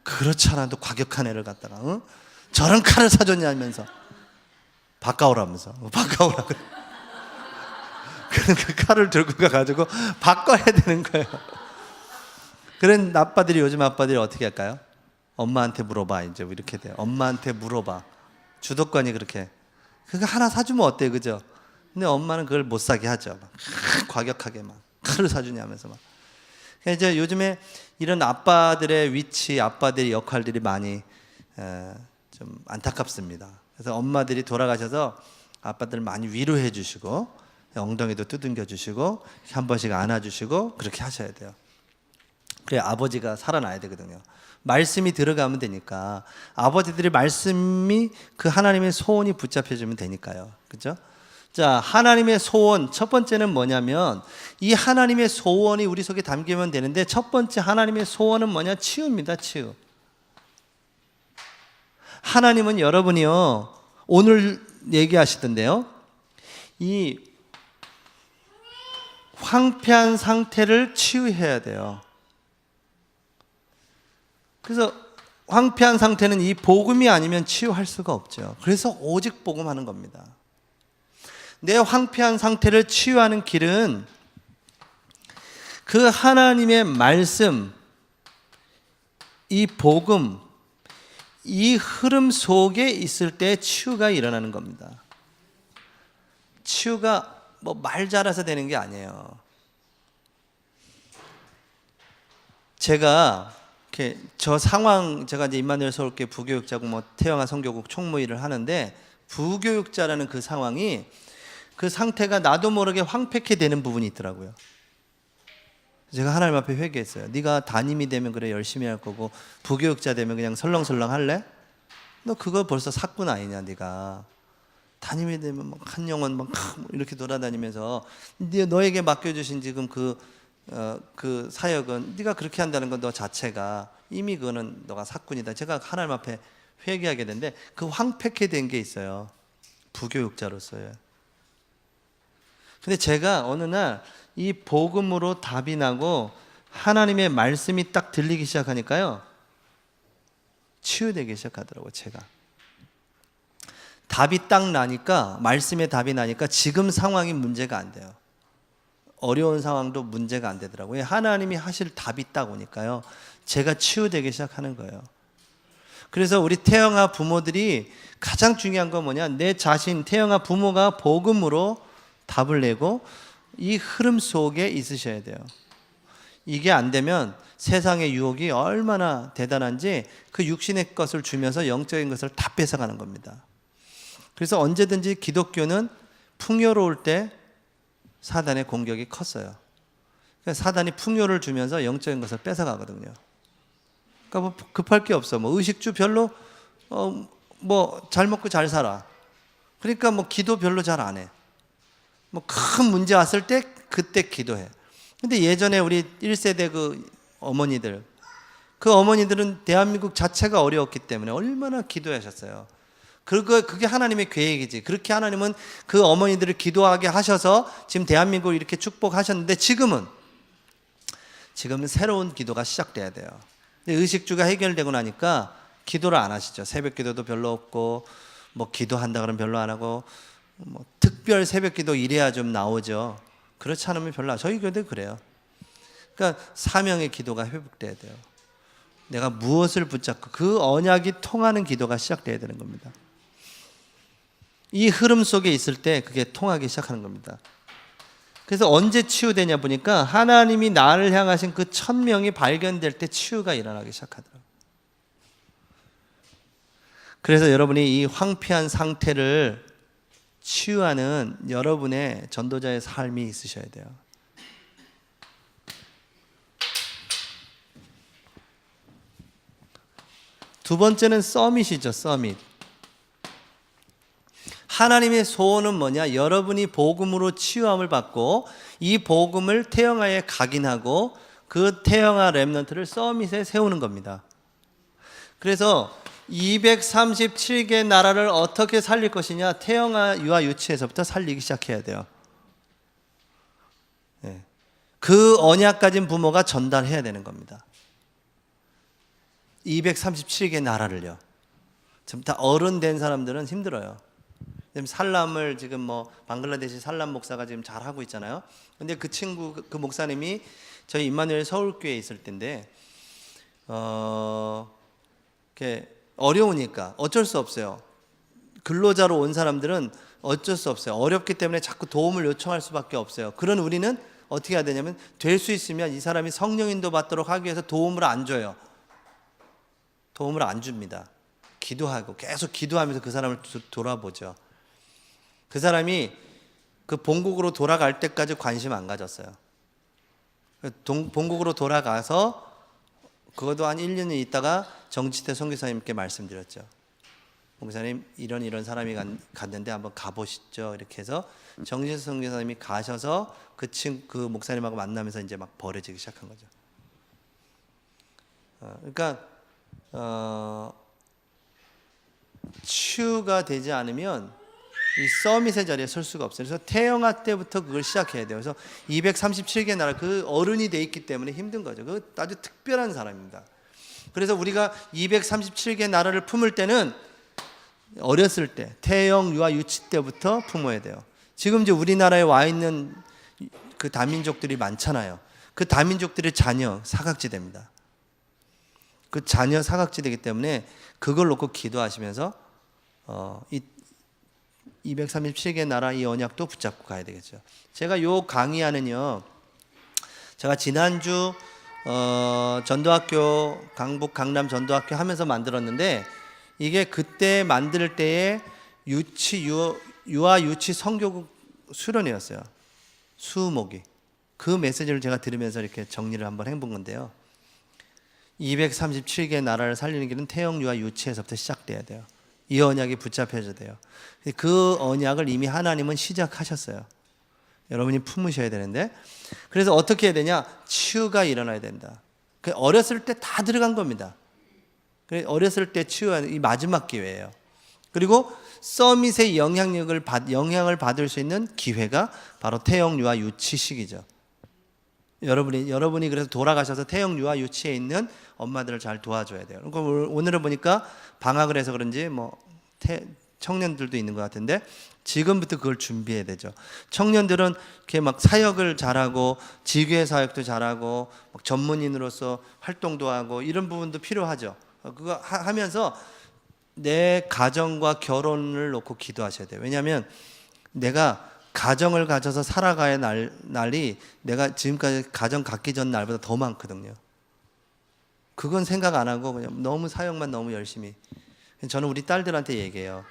그렇잖아. 또 과격한 애를 갖다가 저런 칼을 사줬냐면서 바꿔오라면서 바꿔오라 그래. 그 칼을 들고 가가지고 바꿔야 되는 거예요. 그런 아빠들이 요즘 아빠들이 어떻게 할까요? 엄마한테 물어봐. 이제 이렇게 돼요. 엄마한테 물어봐. 주도권이 그렇게. 그거 하나 사주면 어때, 그죠? 근데 엄마는 그걸 못 사게 하죠. 막 과격하게 막 칼을 사주냐면서 막. 이제 요즘에 이런 아빠들의 위치, 아빠들의 역할들이 많이 좀 안타깝습니다. 그래서 엄마들이 돌아가셔서 아빠들 많이 위로해 주시고 엉덩이도 두둥겨 주시고 한 번씩 안아 주시고 그렇게 하셔야 돼요. 그래 아버지가 살아나야 되거든요. 말씀이 들어가면 되니까 아버지들의 말씀이 그 하나님의 소원이 붙잡혀지면 되니까요. 그렇죠? 자, 하나님의 소원 첫 번째는 뭐냐면 이 하나님의 소원이 우리 속에 담기면 되는데 첫 번째 하나님의 소원은 뭐냐? 치유입니다. 치유. 하나님은 여러분이요 오늘 얘기하시던데요 이 황폐한 상태를 치유해야 돼요. 그래서 황폐한 상태는 이 복음이 아니면 치유할 수가 없죠. 그래서 오직 복음하는 겁니다. 내 황폐한 상태를 치유하는 길은 그 하나님의 말씀, 이 복음, 이 흐름 속에 있을 때 치유가 일어나는 겁니다. 치유가 뭐 말 잘해서 되는 게 아니에요. 제가 이렇게 저 상황, 제가 이제 임마누엘 서울교회 부교육자고 뭐 태영아 선교국 총무 일을 하는데, 부교육자라는 그 상황이, 그 상태가 나도 모르게 황폐케 되는 부분이 있더라고요. 제가 하나님 앞에 회개했어요. 네가 담임이 되면 그래 열심히 할 거고, 부교육자 되면 그냥 설렁설렁 할래? 너 그거 벌써 사꾼 아니냐? 네가 담임이 되면 막 한 영혼 막 이렇게 돌아다니면서 너에게 맡겨주신 지금 그 사역은 네가 그렇게 한다는 건 너 자체가 이미 그거는 너가 사꾼이다. 제가 하나님 앞에 회개하게 되는데, 그 황폐케 된 게 있어요. 부교육자로서요. 근데 제가 어느 날 이 복음으로 답이 나고 하나님의 말씀이 딱 들리기 시작하니까요, 치유되기 시작하더라고요. 제가 답이 딱 나니까, 말씀의 답이 나니까 지금 상황이 문제가 안 돼요. 어려운 상황도 문제가 안 되더라고요. 하나님이 하실 답이 딱 오니까요, 제가 치유되기 시작하는 거예요. 그래서 우리 태영아 부모들이 가장 중요한 건 뭐냐, 내 자신, 태영아 부모가 복음으로 답을 내고 이 흐름 속에 있으셔야 돼요. 이게 안 되면 세상의 유혹이 얼마나 대단한지 그 육신의 것을 주면서 영적인 것을 다 뺏어가는 겁니다. 그래서 언제든지 기독교는 풍요로울 때 사단의 공격이 컸어요. 사단이 풍요를 주면서 영적인 것을 뺏어가거든요. 그러니까 뭐 급할 게 없어. 뭐 의식주 별로 뭐 잘 먹고 잘 살아. 그러니까 뭐 기도 별로 잘 안 해. 뭐 큰 문제 왔을 때 그때 기도해. 근데 예전에 우리 1세대 그 어머니들, 그 어머니들은 대한민국 자체가 어려웠기 때문에 얼마나 기도하셨어요. 그게 하나님의 계획이지. 그렇게 하나님은 그 어머니들을 기도하게 하셔서 지금 대한민국을 이렇게 축복하셨는데, 지금은 새로운 기도가 시작돼야 돼요. 근데 의식주가 해결되고 나니까 기도를 안 하시죠. 새벽 기도도 별로 없고, 뭐 기도한다 그러면 별로 안 하고, 뭐 특별 새벽 기도 이래야 좀 나오죠. 그렇지 않으면 별로 안. 저희 교회도 그래요. 그러니까 사명의 기도가 회복돼야 돼요. 내가 무엇을 붙잡고 그 언약이 통하는 기도가 시작돼야 되는 겁니다. 이 흐름 속에 있을 때 그게 통하기 시작하는 겁니다. 그래서 언제 치유되냐 보니까 하나님이 나를 향하신 그 천명이 발견될 때 치유가 일어나기 시작하더라고요. 그래서 여러분이 이 황폐한 상태를 치유하는 여러분의 전도자의 삶이 있으셔야 돼요. 두 번째는 서밋이죠. 서밋. 하나님의 소원은 뭐냐? 여러분이 복음으로 치유함을 받고 이 복음을 태영아에 각인하고 그 태영아 렘넌트를 서밋에 세우는 겁니다. 그래서 237개 나라를 어떻게 살릴 것이냐? 태영아 유아 유치에서부터 살리기 시작해야 돼요. 네. 그 언약 가진 부모가 전달해야 되는 겁니다. 237개 나라를요. 지금 다 어른 된 사람들은 힘들어요. 지금 살람을 지금 뭐 방글라데시 살람 목사가 지금 잘 하고 있잖아요. 근데 그 친구, 그 목사님이 저희 임마누엘 서울교회에 있을 때인데, 이렇게 어려우니까 어쩔 수 없어요. 근로자로 온 사람들은 어쩔 수 없어요. 어렵기 때문에 자꾸 도움을 요청할 수밖에 없어요. 그런 우리는 어떻게 해야 되냐면, 될 수 있으면 이 사람이 성령인도 받도록 하기 위해서 도움을 안 줘요. 도움을 안 줍니다. 기도하고 계속 기도하면서 그 사람을 돌아보죠. 그 사람이 그 본국으로 돌아갈 때까지 관심 안 가졌어요. 본국으로 돌아가서 그것도 한 1년 있다가 정치태 선교사님께 말씀드렸죠. 목사님, 이런 사람이 갔는데 한번 가보시죠. 이렇게 해서 정치태 선교사님이 가셔서 그 목사님하고 만나면서 이제 막 벌어지기 시작한 거죠. 그러니까 치유가 되지 않으면 이 서밋의 자리에 설 수가 없어요. 그래서 태영아 때부터 그걸 시작해야 돼요. 그래서 237개 나라, 그 어른이 돼 있기 때문에 힘든 거죠. 그 아주 특별한 사람입니다. 그래서 우리가 237개 나라를 품을 때는 어렸을 때 태영 유아 유치 때부터 품어야 돼요. 지금 이제 우리나라에 와 있는 그 다민족들이 많잖아요. 그 다민족들의 자녀 사각지대입니다. 그 자녀 사각지대이기 때문에 그걸 놓고 기도하시면서 이 237개 나라 이 언약도 붙잡고 가야 되겠죠. 제가 요 강의하는요, 제가 지난주 전도학교 강북 강남 전도학교 하면서 만들었는데, 이게 그때 만들 때에 유아 유치 성교국 수련회였어요. 수목이. 그 메시지를 제가 들으면서 이렇게 정리를 한번 해본 건데요. 237개 나라를 살리는 길은 태영 유아 유치에서부터 시작돼야 돼요. 이 언약이 붙잡혀져야 돼요. 그 언약을 이미 하나님은 시작하셨어요. 여러분이 품으셔야 되는데, 그래서 어떻게 해야 되냐? 치유가 일어나야 된다. 어렸을 때 다 들어간 겁니다. 어렸을 때 치유하는 이 마지막 기회예요. 그리고 서밋의 영향을 받을 수 있는 기회가 바로 태영 유아 유치 시기죠. 여러분이 그래서 돌아가셔서 태영 유아 유치에 있는 엄마들을 잘 도와줘야 돼요. 그러니까 오늘은 보니까 방학을 해서 그런지 청년들도 있는 것 같은데, 지금부터 그걸 준비해야 되죠. 청년들은 이렇게 막 사역을 잘하고 지교회 사역도 잘하고 막 전문인으로서 활동도 하고 이런 부분도 필요하죠. 그거 하면서 내 가정과 결혼을 놓고 기도하셔야 돼요. 왜냐하면 내가 가정을 가져서 살아가야 날이 내가 지금까지 가정 갖기 전 날보다 더 많거든요. 그건 생각 안 하고 그냥 너무 사역만 너무 열심히. 저는 우리 딸들한테 얘기해요.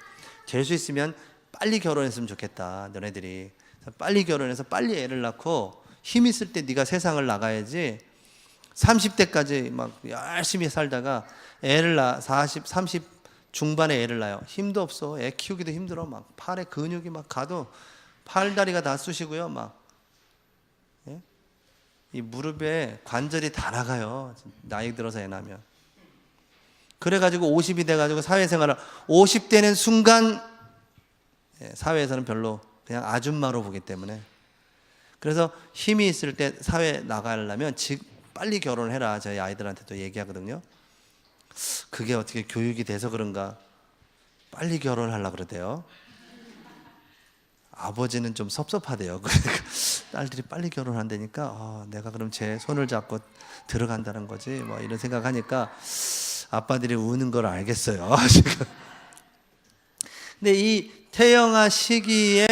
될 수 있으면 빨리 결혼했으면 좋겠다. 너네들이 빨리 결혼해서 빨리 애를 낳고 힘 있을 때 네가 세상을 나가야지 30대까지 막 열심히 살다가 애를 낳아 30 중반에 애를 낳아요. 힘도 없어. 애 키우기도 힘들어. 막 팔에 근육이 막 가도 팔다리가 다 쑤시고요. 막 이 무릎에 관절이 다 나가요. 나이 들어서 애 낳으면. 그래가지고 50이 돼가지고 사회생활을 50대는 순간 사회에서는 별로 그냥 아줌마로 보기 때문에, 그래서 힘이 있을 때 사회 나가려면 빨리 결혼을 해라. 저희 아이들한테도 얘기하거든요. 그게 어떻게 교육이 돼서 그런가 빨리 결혼을 하려고 그러대요. 아버지는 좀 섭섭하대요. 그러니까 딸들이 빨리 결혼한다니까 내가 그럼 제 손을 잡고 들어간다는 거지 뭐 이런 생각하니까 아빠들이 우는 걸 알겠어요. 지금. 근데 이 태영아 시기에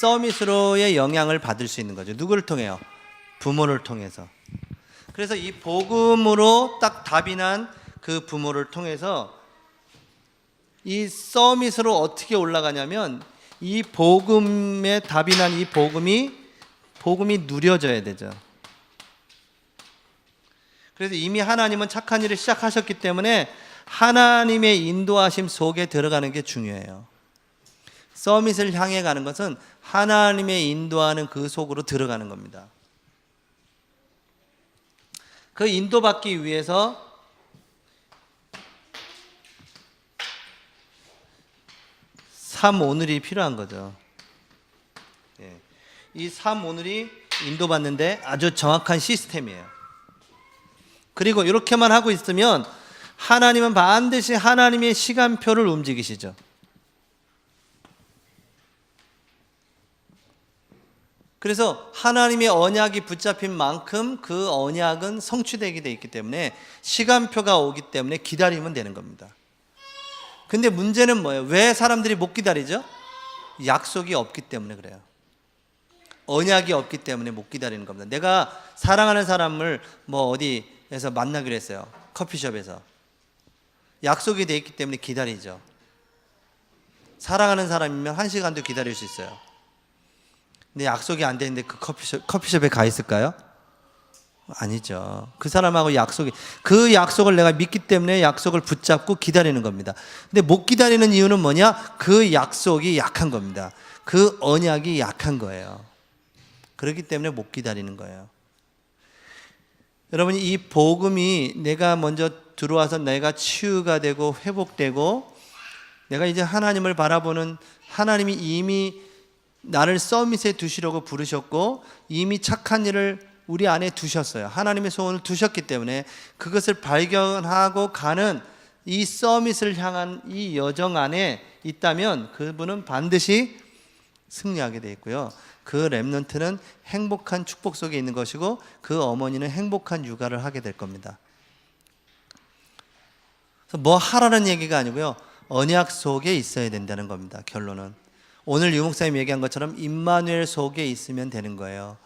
서밋으로의 영향을 받을 수 있는 거죠. 누구를 통해요? 부모를 통해서. 그래서 이 복음으로 딱 답이 난 그 부모를 통해서 이 서밋으로 어떻게 올라가냐면, 이 복음에 답이 난 이 복음이 누려져야 되죠. 그래서 이미 하나님은 착한 일을 시작하셨기 때문에 하나님의 인도하심 속에 들어가는 게 중요해요. 서밋을 향해 가는 것은 하나님의 인도하는 그 속으로 들어가는 겁니다. 그 인도받기 위해서 오늘이 필요한 거죠. 이 오늘이 인도받는데 아주 정확한 시스템이에요. 그리고 이렇게만 하고 있으면 하나님은 반드시 하나님의 시간표를 움직이시죠. 그래서 하나님의 언약이 붙잡힌 만큼 그 언약은 성취되게 돼 있기 때문에 시간표가 오기 때문에 기다리면 되는 겁니다. 근데 문제는 뭐예요? 왜 사람들이 못 기다리죠? 약속이 없기 때문에 그래요. 언약이 없기 때문에 못 기다리는 겁니다. 내가 사랑하는 사람을 뭐 어디에서 만나기로 했어요. 커피숍에서. 약속이 돼 있기 때문에 기다리죠. 사랑하는 사람이면 1시간도 기다릴 수 있어요. 근데 약속이 안 되는데 그 커피숍에 가 있을까요? 아니죠. 그 사람하고 그 약속을 내가 믿기 때문에 약속을 붙잡고 기다리는 겁니다. 근데 못 기다리는 이유는 뭐냐? 그 약속이 약한 겁니다. 그 언약이 약한 거예요. 그렇기 때문에 못 기다리는 거예요. 여러분, 이 복음이 내가 먼저 들어와서 내가 치유가 되고 회복되고 내가 이제 하나님을 바라보는, 하나님이 이미 나를 서밋에 두시려고 부르셨고 이미 착한 일을 우리 안에 두셨어요. 하나님의 소원을 두셨기 때문에 그것을 발견하고 가는 이 서밋을 향한 이 여정 안에 있다면 그분은 반드시 승리하게 돼 있고요. 그 렘넌트는 행복한 축복 속에 있는 것이고 그 어머니는 행복한 육아를 하게 될 겁니다. 그래서 뭐 하라는 얘기가 아니고요. 언약 속에 있어야 된다는 겁니다. 결론은. 오늘 유목사님 얘기한 것처럼 임마누엘 속에 있으면 되는 거예요.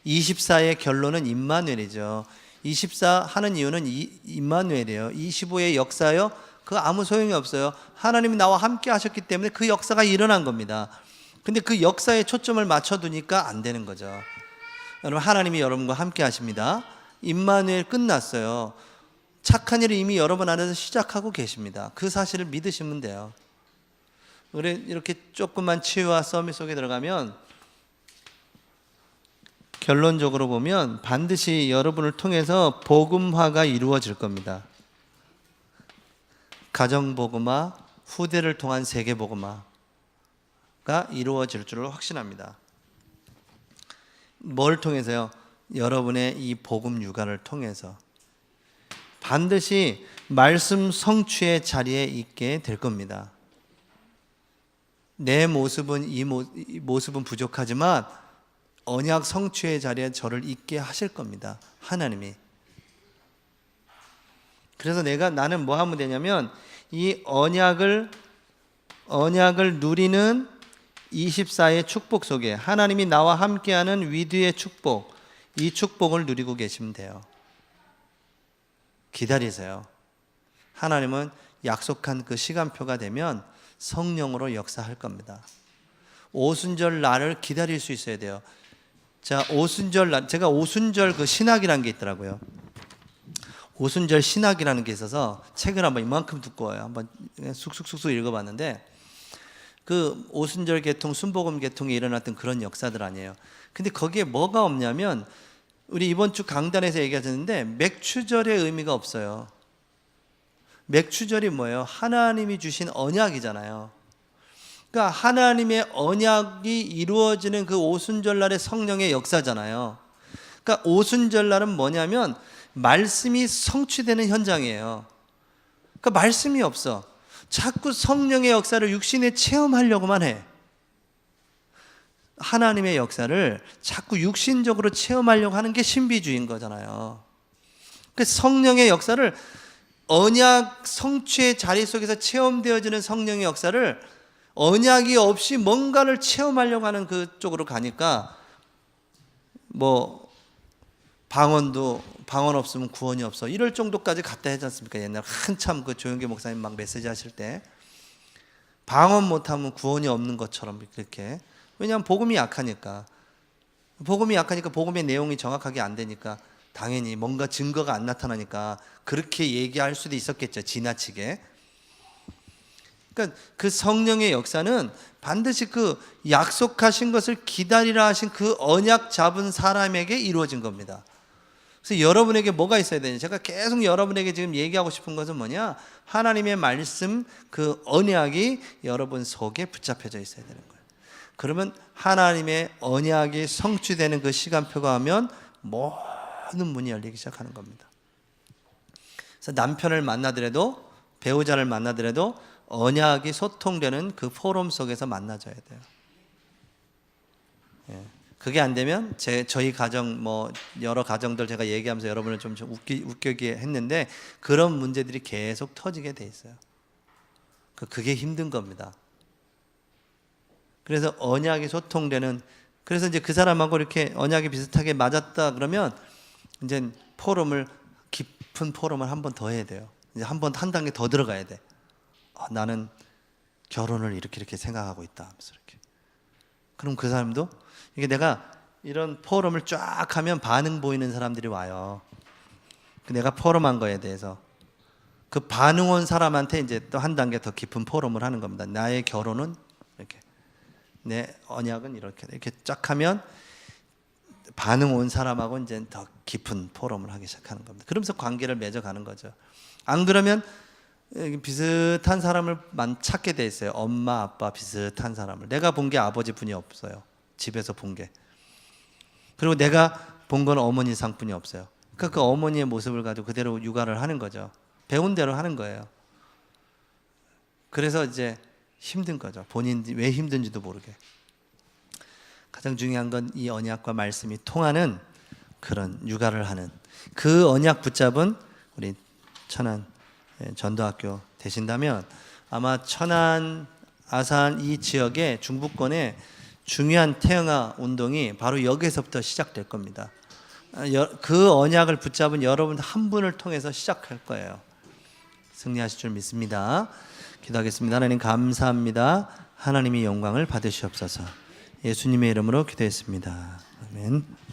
24의 결론은 임마누엘이죠. 24 하는 이유는 임마누엘이에요. 25의 역사요. 그 아무 소용이 없어요. 하나님이 나와 함께 하셨기 때문에 그 역사가 일어난 겁니다. 근데 그 역사에 초점을 맞춰두니까 안 되는 거죠. 여러분, 하나님이 여러분과 함께 하십니다. 임마누엘 끝났어요. 착한 일을 이미 여러분 안에서 시작하고 계십니다. 그 사실을 믿으시면 돼요. 우리 이렇게 조그만 치유와 서밋 속에 들어가면 결론적으로 보면 반드시 여러분을 통해서 복음화가 이루어질 겁니다. 가정복음화, 후대를 통한 세계복음화가 이루어질 줄을 확신합니다. 뭘 통해서요? 여러분의 이 복음 육아를 통해서 반드시 말씀 성취의 자리에 있게 될 겁니다. 내 모습은 이 모습은 부족하지만 언약 성취의 자리에 저를 있게 하실 겁니다. 하나님이. 그래서 나는 뭐 하면 되냐면 이 언약을 누리는 24의 축복 속에 하나님이 나와 함께하는 위드의 축복, 이 축복을 누리고 계시면 돼요. 기다리세요. 하나님은 약속한 그 시간표가 되면 성령으로 역사할 겁니다. 오순절 날을 기다릴 수 있어야 돼요. 자, 오순절 날, 제가 오순절 그 신학이라는 게 있더라고요. 오순절 신학이라는 게 있어서 책을 한번 이만큼 두꺼워요. 한번 쑥쑥쑥쑥 읽어봤는데 그 오순절 계통, 순복음 계통에 일어났던 그런 역사들 아니에요. 근데 거기에 뭐가 없냐면 우리 이번 주 강단에서 얘기하셨는데 맥추절의 의미가 없어요. 맥추절이 뭐예요? 하나님이 주신 언약이잖아요. 그러니까 하나님의 언약이 이루어지는 그 오순절날의 성령의 역사잖아요. 그러니까 오순절날은 뭐냐면 말씀이 성취되는 현장이에요. 그러니까 말씀이 없어. 자꾸 성령의 역사를 육신에 체험하려고만 해. 하나님의 역사를 자꾸 육신적으로 체험하려고 하는 게 신비주의인 거잖아요. 그 성령의 역사를 언약 성취의 자리 속에서 체험되어지는 성령의 역사를 언약이 없이 뭔가를 체험하려고 하는 그쪽으로 가니까 뭐 방언 없으면 구원이 없어 이럴 정도까지 갔다 하지 않습니까? 옛날 한참 그 조영계 목사님 막 메시지 하실 때 방언 못하면 구원이 없는 것처럼 그렇게. 왜냐하면 복음이 약하니까 복음의 내용이 정확하게 안 되니까 당연히 뭔가 증거가 안 나타나니까 그렇게 얘기할 수도 있었겠죠. 지나치게. 그러니까 그 성령의 역사는 반드시 그 약속하신 것을 기다리라 하신 그 언약 잡은 사람에게 이루어진 겁니다. 그래서 여러분에게 뭐가 있어야 되냐? 제가 계속 여러분에게 지금 얘기하고 싶은 것은 뭐냐? 하나님의 말씀 그 언약이 여러분 속에 붙잡혀져 있어야 되는 거예요. 그러면 하나님의 언약이 성취되는 그 시간표가 하면 모든 문이 열리기 시작하는 겁니다. 그래서 남편을 만나더라도 배우자를 만나더라도 언약이 소통되는 그 포럼 속에서 만나줘야 돼요. 예. 그게 안 되면 저희 가정 뭐 여러 가정들 제가 얘기하면서 여러분을 좀 웃기게 했는데 그런 문제들이 계속 터지게 돼 있어요. 그게 힘든 겁니다. 그래서 언약이 소통되는, 그래서 이제 그 사람하고 이렇게 언약이 비슷하게 맞았다 그러면 이제 깊은 포럼을 한 번 더 해야 돼요. 이제 한 단계 더 들어가야 돼. 나는 결혼을 이렇게 생각하고 있다 하면서 이렇게. 그럼 그 사람도 이게 내가 이런 포럼을 쫙 하면 반응 보이는 사람들이 와요. 내가 포럼한 거에 대해서 그 반응 온 사람한테 이제 또 한 단계 더 깊은 포럼을 하는 겁니다. 나의 결혼은 이렇게, 내 언약은 이렇게 쫙 하면 반응 온 사람하고 이제 더 깊은 포럼을 하기 시작하는 겁니다. 그러면서 관계를 맺어가는 거죠. 안 그러면 비슷한 사람을 찾게 돼 있어요. 엄마, 아빠 비슷한 사람을. 내가 본 게 아버지 분이 없어요. 집에서 본 게. 그리고 내가 본 건 어머니 상뿐이 없어요. 그러니까 그 어머니의 모습을 가지고 그대로 육아를 하는 거죠. 배운 대로 하는 거예요. 그래서 이제 힘든 거죠. 본인이 왜 힘든지도 모르게. 가장 중요한 건 이 언약과 말씀이 통하는 그런 육아를 하는 그 언약 붙잡은 우리 천안 전도학교 되신다면 아마 천안, 아산 이 지역의 중부권에 중요한 태영아 운동이 바로 여기에서부터 시작될 겁니다. 그 언약을 붙잡은 여러분 한 분을 통해서 시작할 거예요. 승리하실 줄 믿습니다. 기도하겠습니다. 하나님 감사합니다. 하나님이 영광을 받으시옵소서. 예수님의 이름으로 기도했습니다. 아멘.